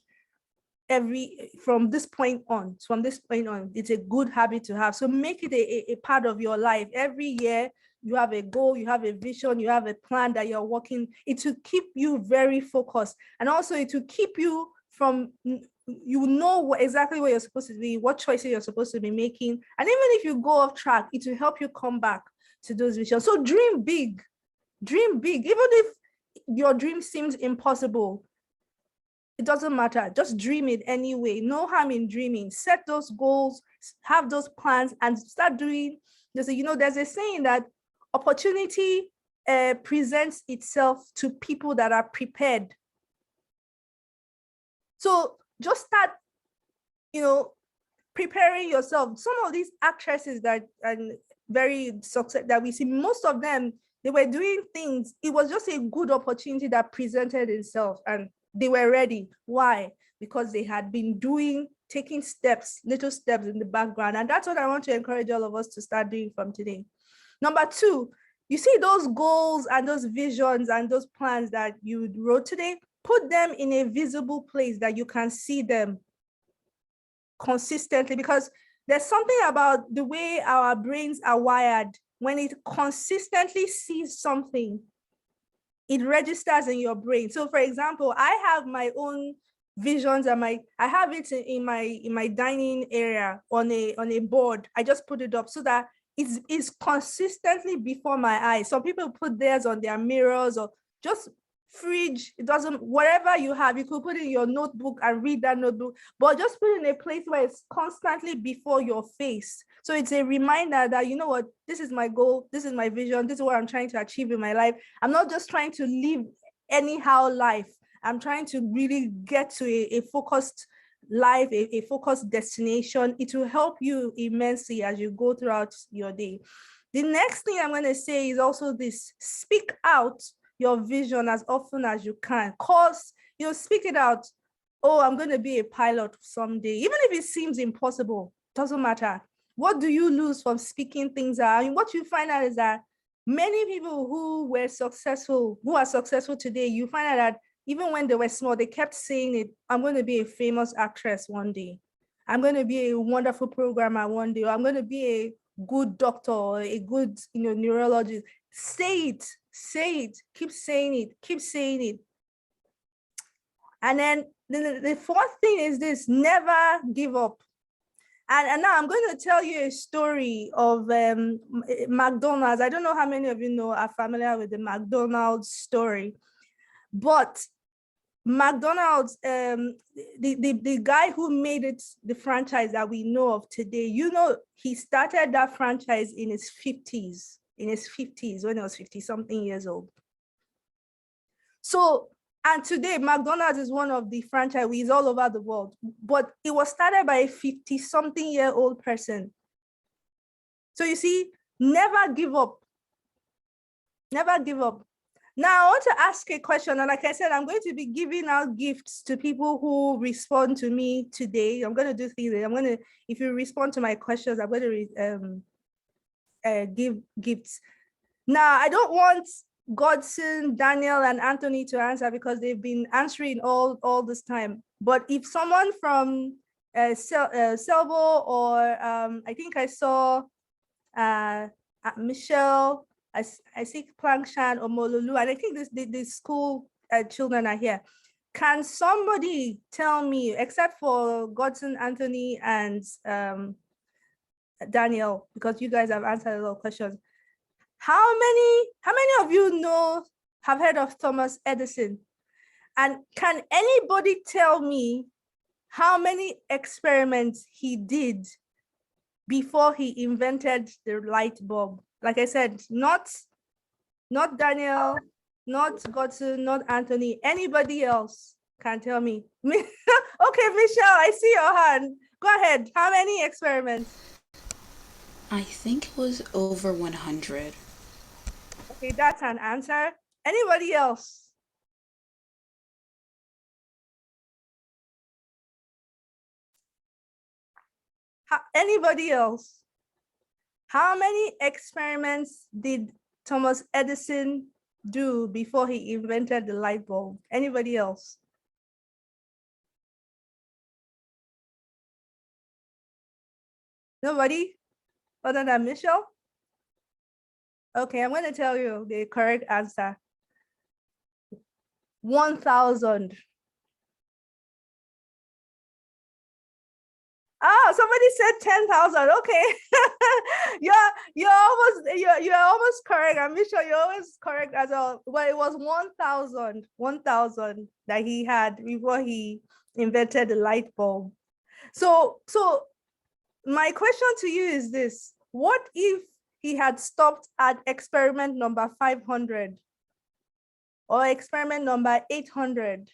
from this point on. It's a good habit to have. So make it a part of your life. Every year you have a goal, you have a vision, you have a plan that you're working. It will keep you very focused, and also it will keep you from, exactly where you're supposed to be, what choices you're supposed to be making. And even if you go off track, it will help you come back to those visions. So dream big, even if your dream seems impossible. It doesn't matter. Just dream it anyway. No harm in dreaming. Set those goals, have those plans, and start doing. There's a saying that opportunity presents itself to people that are prepared. So just start, preparing yourself. Some of these actresses that and very success that we see, most of them, they were doing things. It was just a good opportunity that presented itself, and they were ready. Why? Because they had been taking little steps in the background. And that's what I want to encourage all of us to start doing from today. Number 2, you see those goals and those visions and those plans that you wrote today, put them in a visible place that you can see them consistently, because there's something about the way our brains are wired. When it consistently sees something, it registers in your brain. So for example, I have my own visions and I have it in my dining area on a board. I just put it up so that it's consistently before my eyes. Some people put theirs on their mirrors, or just fridge, it doesn't, whatever you have, you could put in your notebook and read that notebook, but just put it in a place where it's constantly before your face. So it's a reminder that, you know what, this is my goal, this is my vision, this is what I'm trying to achieve in my life. I'm not just trying to live anyhow life. I'm trying to really get to a focused life, a focused destination. It will help you immensely as you go throughout your day. The next thing I'm going to say is also this: speak out your vision as often as you can. Cause speak it out. Oh, I'm going to be a pilot someday. Even if it seems impossible, doesn't matter. What do you lose from speaking things out? And what you find out is that many people who are successful today, you find out that even when they were small, they kept saying it. I'm going to be a famous actress one day. I'm going to be a wonderful programmer one day. Or I'm going to be a good doctor or a good neurologist. Say it, keep saying it. And then the fourth thing is this: never give up. And now I'm going to tell you a story of McDonald's. I don't know how many of you are familiar with the McDonald's story, but McDonald's, the guy who made it the franchise that we know of today, he started that franchise in his 50s, when he was 50 something years old. So, and today McDonald's is one of the franchisees all over the world, but it was started by a 50 something year old person. So you see, never give up. Never give up. Now, I want to ask a question, and like I said, I'm going to be giving out gifts to people who respond to me today. I'm going to do things. If you respond to my questions, I'm going to give gifts. Now, I don't want Godson, Daniel, and Anthony to answer because they've been answering all this time. But if someone from Selvo or I think I saw Michelle, I see Plangshan or Molulu, and I think the school children are here. Can somebody tell me, except for Godson, Anthony, and Daniel, because you guys have answered a lot of questions, how many of you have heard of Thomas Edison? And can anybody tell me how many experiments he did before he invented the light bulb? Like I said, not Daniel, not Godson, not Anthony. Anybody else can tell me. Okay, Michelle, I see your hand. Go ahead. How many experiments? I think it was over 100. Okay, that's an answer. Anybody else? Anybody else? How many experiments did Thomas Edison do before he invented the light bulb? Anybody else? Nobody other than Michelle? Okay, I'm going to tell you the correct answer. 1,000. Oh, somebody said 10,000. Okay. you're almost correct. I'm sure you're always correct as well. But it was 1,000 that he had before he invented the light bulb. So my question to you is this: what if he had stopped at experiment number 500 or experiment number 800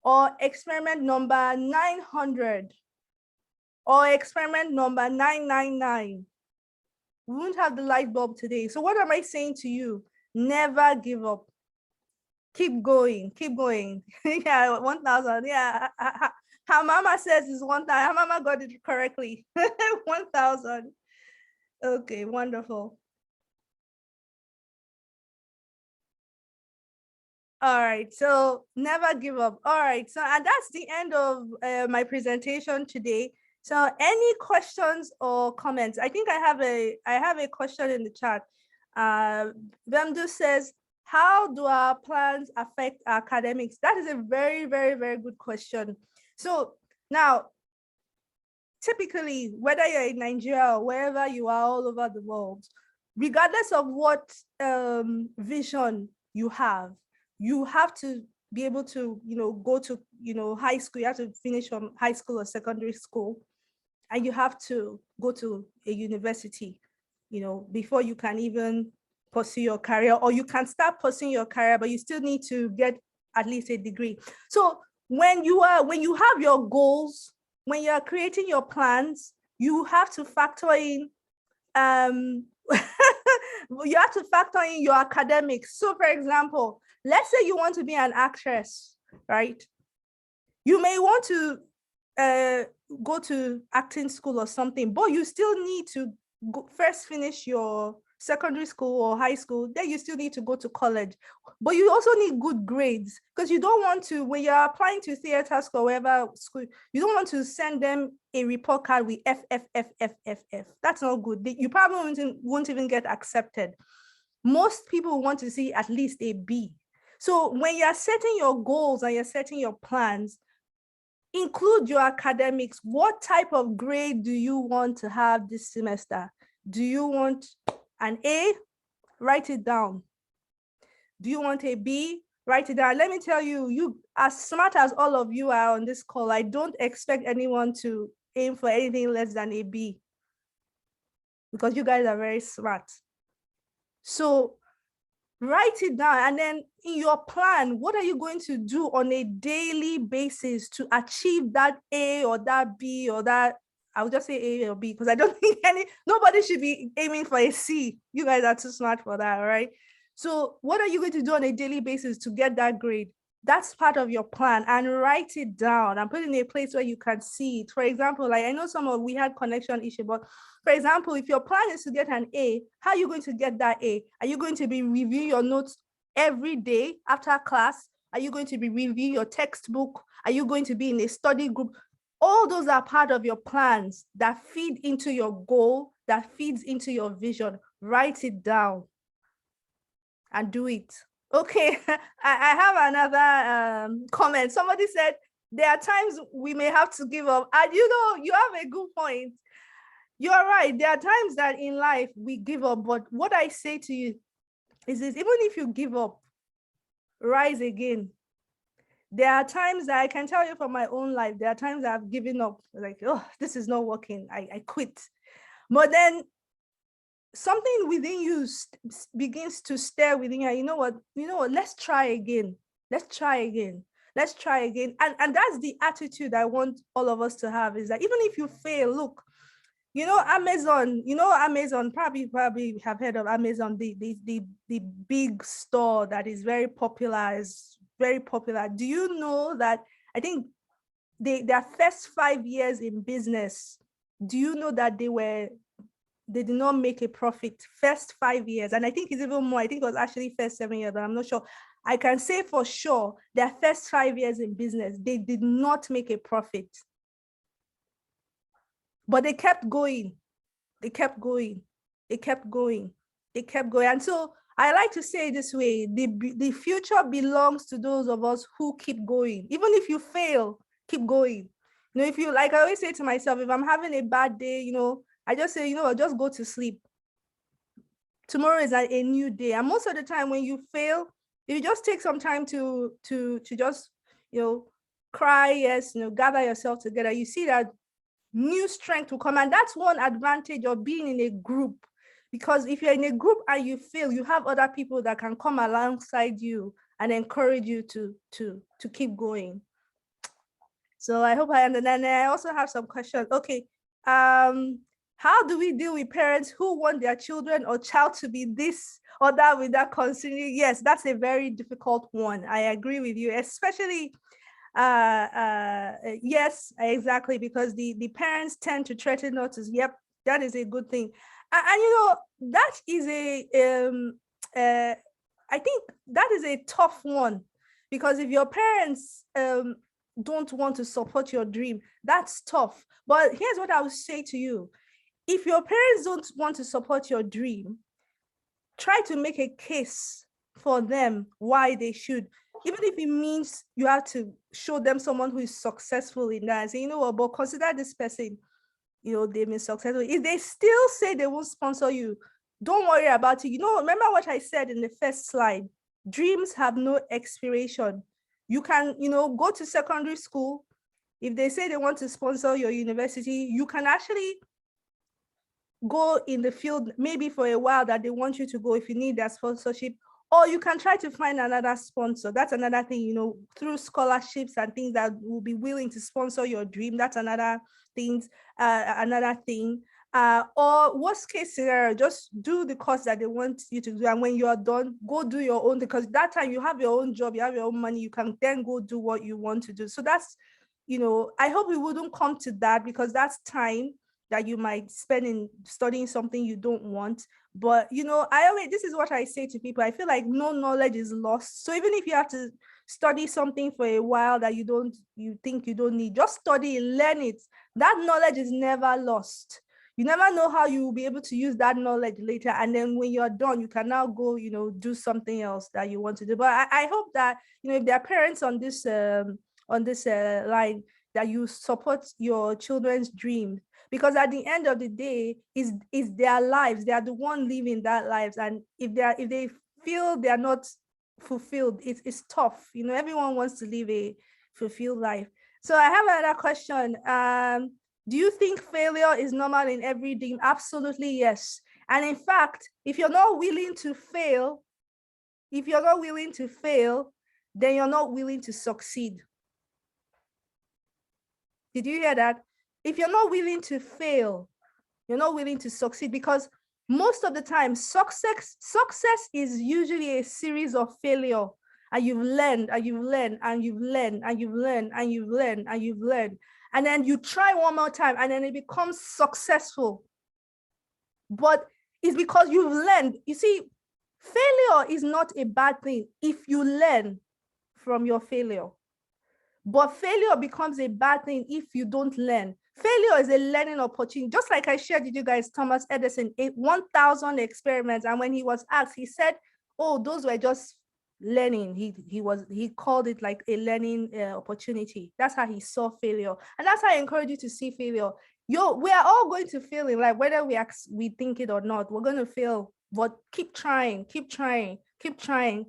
or experiment number 900 or experiment number 999? We wouldn't have the light bulb today. So what am I saying to you? Never give up. Keep going. Yeah, 1,000. Yeah. Her mama says it's 1,000. Her mama got it correctly. 1,000. Okay, wonderful. All right, so never give up. All right, so and that's the end of my presentation today. So any questions or comments? I think I have a question in the chat. Vemdu says, how do our plans affect our academics? That is a very, very, very good question. So now, typically, whether you're in Nigeria or wherever you are all over the world, regardless of what vision you have, you have to be able to, go to, high school. You have to finish from high school or secondary school, and you have to go to a university, before you can even pursue your career, or you can start pursuing your career, but you still need to get at least a degree. So when you have your goals, when you are creating your plans, you have to factor in you have to factor in your academics. So for example, let's say you want to be an actress, right? You may want to go to acting school or something, but you still need to first finish your secondary school or high school. Then you still need to go to college, but you also need good grades, because you don't want to, when you're applying to theater school, wherever school, you don't want to send them a report card with F, F, F, F, F, F. That's not good. You probably won't even get accepted. Most people want to see at least a B. So when you're setting your goals and you're setting your plans, include your academics. What type of grade do you want to have this semester? Do you want an A? Write it down. Do you want a B? Write it down. Let me tell you, you, as smart as all of you are on this call, I don't expect anyone to aim for anything less than a B, because you guys are very smart. So write it down, and then in your plan, what are you going to do on a daily basis to achieve that A or that B or that, I'll just say A or B, because I don't think nobody should be aiming for a C. You guys are too smart for that, right? So what are you going to do on a daily basis to get that grade? That's part of your plan, and write it down and put it in a place where you can see it. For example, like I know we had connection issue, but for example, if your plan is to get an A, how are you going to get that A? Are you going to be reviewing your notes every day after class? Are you going to be reviewing your textbook? Are you going to be in a study group? All those are part of your plans that feed into your goal, that feeds into your vision. Write it down and do it. Okay, I have another comment. Somebody said, there are times we may have to give up. And you have a good point. You are right. There are times that in life we give up. But what I say to you is this: even if you give up, rise again. There are times that I can tell you from my own life, there are times I've given up, like, oh, this is not working. I quit. But then something within you begins to stir within you. You know what, let's try again. Let's try again. Let's try again. And that's the attitude I want all of us to have, is that even if you fail, look, Amazon, probably have heard of Amazon, the big store that is very popular, Do you know that I think their first 5 years in business, do you know that they did not make a profit first 5 years? And I think it's even more. I think it was actually first 7 years, but I'm not sure. I can say for sure their first 5 years in business, they did not make a profit. But they kept going. They kept going. They kept going. They kept going. And so I like to say it this way: the future belongs to those of us who keep going. Even if you fail, keep going. If you, like I always say to myself, if I'm having a bad day, I just say, just go to sleep. Tomorrow is a new day. And most of the time when you fail, if you just take some time to just, cry, yes, gather yourself together, you see that new strength will come. And that's one advantage of being in a group, because if you're in a group and you fail, you have other people that can come alongside you and encourage you to keep going. So I hope I understand. And I also have some questions. Okay, how do we deal with parents who want their children or child to be this or that without considering? Yes, that's a very difficult one. I agree with you, especially yes, exactly, because the parents tend to threaten us. Yep, that is a good thing. And that is I think that is a tough one, because if your parents don't want to support your dream, that's tough. But here's what I would say to you: if your parents don't want to support your dream, try to make a case for them why they should, even if it means you have to show them someone who is successful in that, and say, but consider this person, they've been successful. If they still say they won't sponsor you, don't worry about it. Remember what I said in the first slide: dreams have no expiration. You can, go to secondary school. If they say they want to sponsor your university, you can actually go in the field maybe for a while that they want you to go if you need that sponsorship, or you can try to find another sponsor. That's another thing, through scholarships and things that will be willing to sponsor your dream. That's another thing. Or worst case scenario, just do the course that they want you to do, and when you are done, go do your own, because that time you have your own job, you have your own money, you can then go do what you want to do. So that's, I hope we wouldn't come to that, because that's time that you might spend in studying something you don't want. But this is what I say to people. I feel like no knowledge is lost. So even if you have to study something for a while that you think you don't need, just study, learn it. That knowledge is never lost. You never know how you will be able to use that knowledge later. And then when you're done, you can now go, do something else that you want to do. But I hope that, if there are parents on this line, that you support your children's dreams, because at the end of the day, is their lives. They are the one living that lives. And if they feel they are not fulfilled, it's tough. Everyone wants to live a fulfilled life. So I have another question. Do you think failure is normal in every dream? Absolutely, yes. And in fact, if you're not willing to fail, then you're not willing to succeed. Did you hear that? If you're not willing to fail, you're not willing to succeed, because most of the time, success is usually a series of failure. And you've learned, and you've learned, and you've learned, and you've learned, and you've learned, and you've learned. And then you try one more time, and then it becomes successful. But it's because you've learned. You see, failure is not a bad thing if you learn from your failure. But failure becomes a bad thing if you don't learn. Failure is a learning opportunity. Just like I shared with you guys, Thomas Edison, 1,000 experiments. And when he was asked, he said, oh, those were just learning. He called it like a learning opportunity. That's how he saw failure. And that's how I encourage you to see failure. We are all going to fail in life, whether we think it or not. We're going to fail, but keep trying.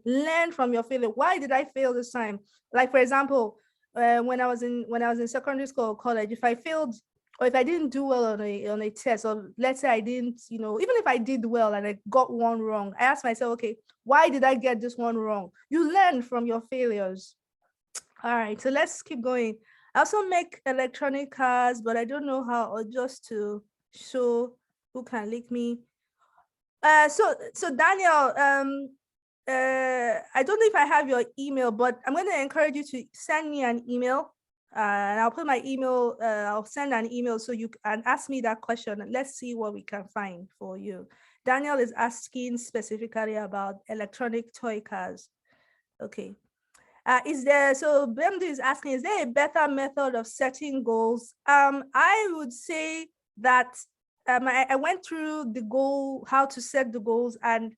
Learn from your failure. Why did I fail this time? Like, for example, when I was in secondary school or college, if I failed or if I didn't do well on a test, or let's say I didn't, even if I did well and I got one wrong, I asked myself, okay, why did I get this one wrong? You learn from your failures. All right, so let's keep going. I also make electronic cards, but I don't know how, or just to show who can link me. So Daniel, I don't know if I have your email, but I'm going to encourage you to send me an email. And I'll put my email, I'll send an email so you can ask me that question. And let's see what we can find for you. Daniel is asking specifically about electronic toy cars. Okay. So Bemdu is asking, is there a better method of setting goals? I would say that I went through the goal, how to set the goals, and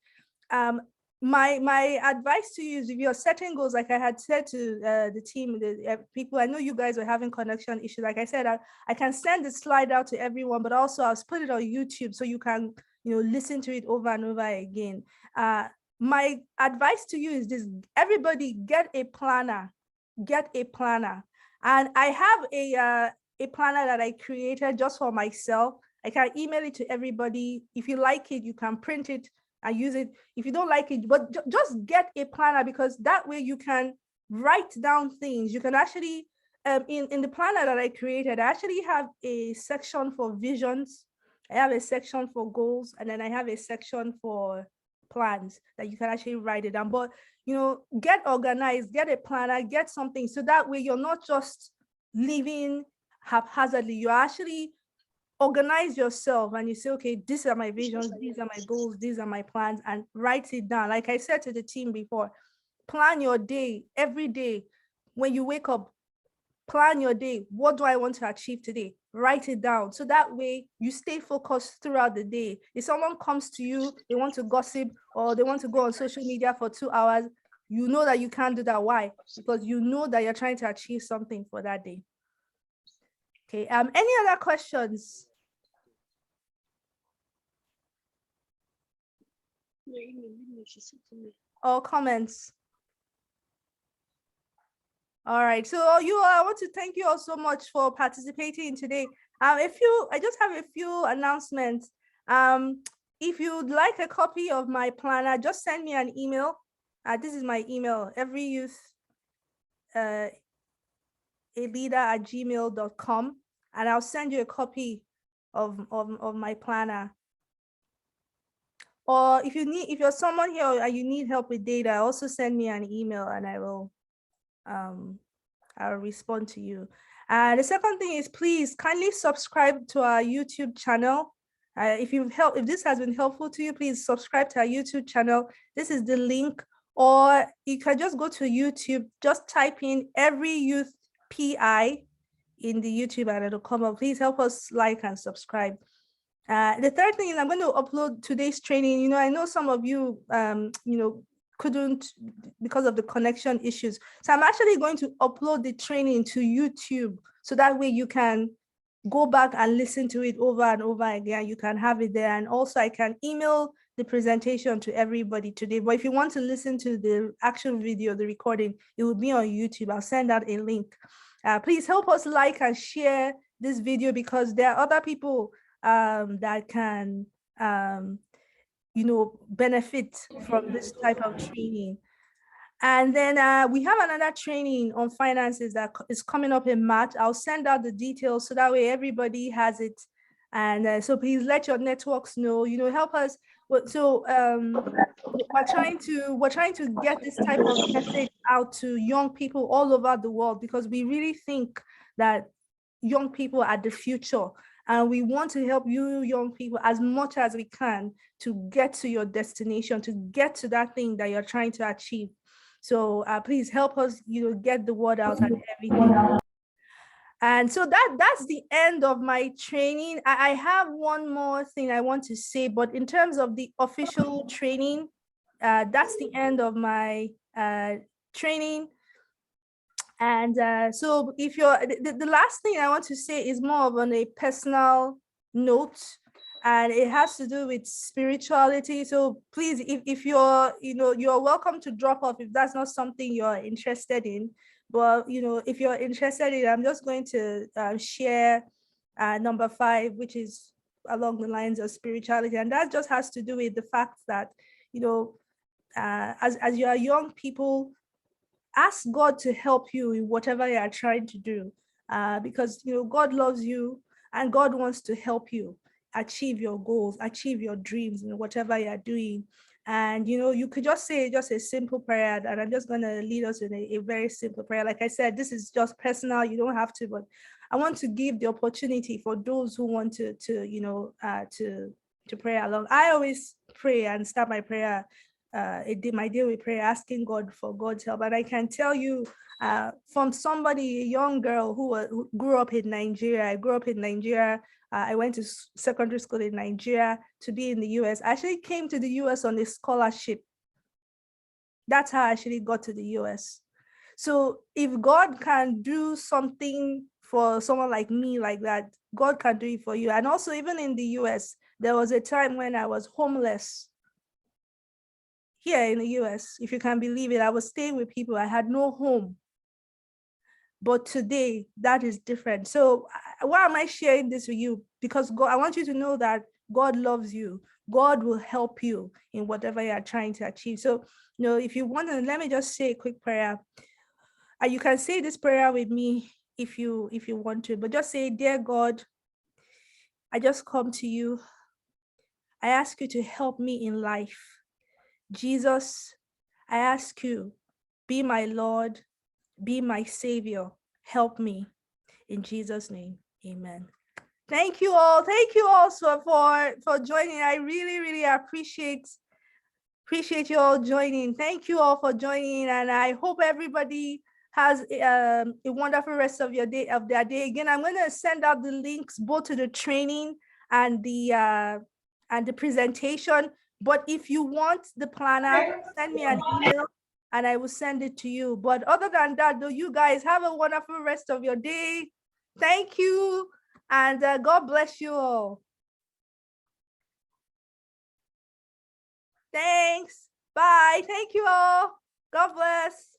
my advice to you is, if you're setting goals, like I had said to the team, the people, I know you guys are having connection issues. Like I said, I can send the slide out to everyone, but also I'll put it on YouTube so you can listen to it over and over again. My advice to you is this: everybody get a planner. And I have a planner that I created just for myself. I can email it to everybody. If you like it, you can print it and use it. If you don't like it, but just get a planner, because that way you can write down things. You can actually, in the planner that I created, I actually have a section for visions. I have a section for goals, and then I have a section for plans that you can actually write it down. But get organized, get a planner, get something, so that way you're not just living haphazardly. You actually organize yourself and you say, okay, these are my visions, these are my goals, these are my plans, and write it down. Like I said to the team before, plan your day every day. When you wake up, plan your day. What do I want to achieve today? Write it down. So that way you stay focused throughout the day. If someone comes to you, they want to gossip or they want to go on social media for 2 hours, you know that you can't do that. Why? Because you know that you're trying to achieve something for that day. Okay. Any other questions? or comments? All right, so I want to thank you all so much for participating today. I just have a few announcements. If you'd like a copy of my planner, just send me an email. This is my email, everyyouth@gmail.com, and I'll send you a copy of my planner. Or if you're someone here and you need help with data, also send me an email and I'll respond to you. And the second thing is, please kindly subscribe to our YouTube channel. If this has been helpful to you, please subscribe to our YouTube channel. This is the link, or you can just go to YouTube, just type in Every Youth PI in the YouTube and it'll come up. Please help us like and subscribe. The third thing is, I'm going to upload today's training. I know some of you, couldn't because of the connection issues. So I'm actually going to upload the training to YouTube, so that way you can go back and listen to it over and over again. You can have it there. And also I can email the presentation to everybody today. But if you want to listen to the actual video, the recording, it will be on YouTube. I'll send out a link. Please help us like and share this video, because there are other people that can benefit from this type of training. And then we have another training on finances that is coming up in March. I'll send out the details so that way everybody has it. And so please let your networks know, help us. So we're trying to get this type of message out to young people all over the world, because we really think that young people are the future. And we want to help you young people as much as we can to get to your destination, to get to that thing that you're trying to achieve. So please help us, get the word out and everything. And so that's the end of my training. I have one more thing I want to say, but in terms of the official training, that's the end of my training. And so if you're, the last thing I want to say is more of on a personal note, and it has to do with spirituality. So please, if you're, you're welcome to drop off if that's not something you're interested in. But, if you're interested in, I'm just going to share number 5, which is along the lines of spirituality. And that just has to do with the fact that, as you are young people, ask God to help you in whatever you are trying to do, because God loves you and God wants to help you achieve your goals, achieve your dreams in whatever you are doing. And you could just say a simple prayer, and I'm just going to lead us in a very simple prayer. Like I said, this is just personal, you don't have to, but I want to give the opportunity for those who want to pray along. I always pray and start my prayer, my day with prayer, asking God for God's help. And I can tell you from somebody, a young girl who grew up in Nigeria. I grew up in Nigeria. I went to secondary school in Nigeria to be in the US. I actually came to the US on a scholarship. That's how I actually got to the US. So if God can do something for someone like me like that, God can do it for you. And also, even in the US, there was a time when I was homeless. Here in the US, if you can believe it, I was staying with people. I had no home. But today, that is different. So why am I sharing this with you? Because God, I want you to know that God loves you. God will help you in whatever you are trying to achieve. So, if you want to, let me just say a quick prayer. And you can say this prayer with me if you want to, but just say, "Dear God, I just come to you. I ask you to help me in life. Jesus, I ask you, be my Lord, be my Savior. Help me. In Jesus' name, amen." Thank you all. Thank you also for joining. I really, really appreciate you all joining. Thank you all for joining. And I hope everybody has a wonderful rest of their day. Again, I'm going to send out the links both to the training and the presentation. But if you want the planner, send me an email and I will send it to you. But other than that, though, you guys have a wonderful rest of your day. Thank you. And God bless you all. Thanks. Bye. Thank you all. God bless.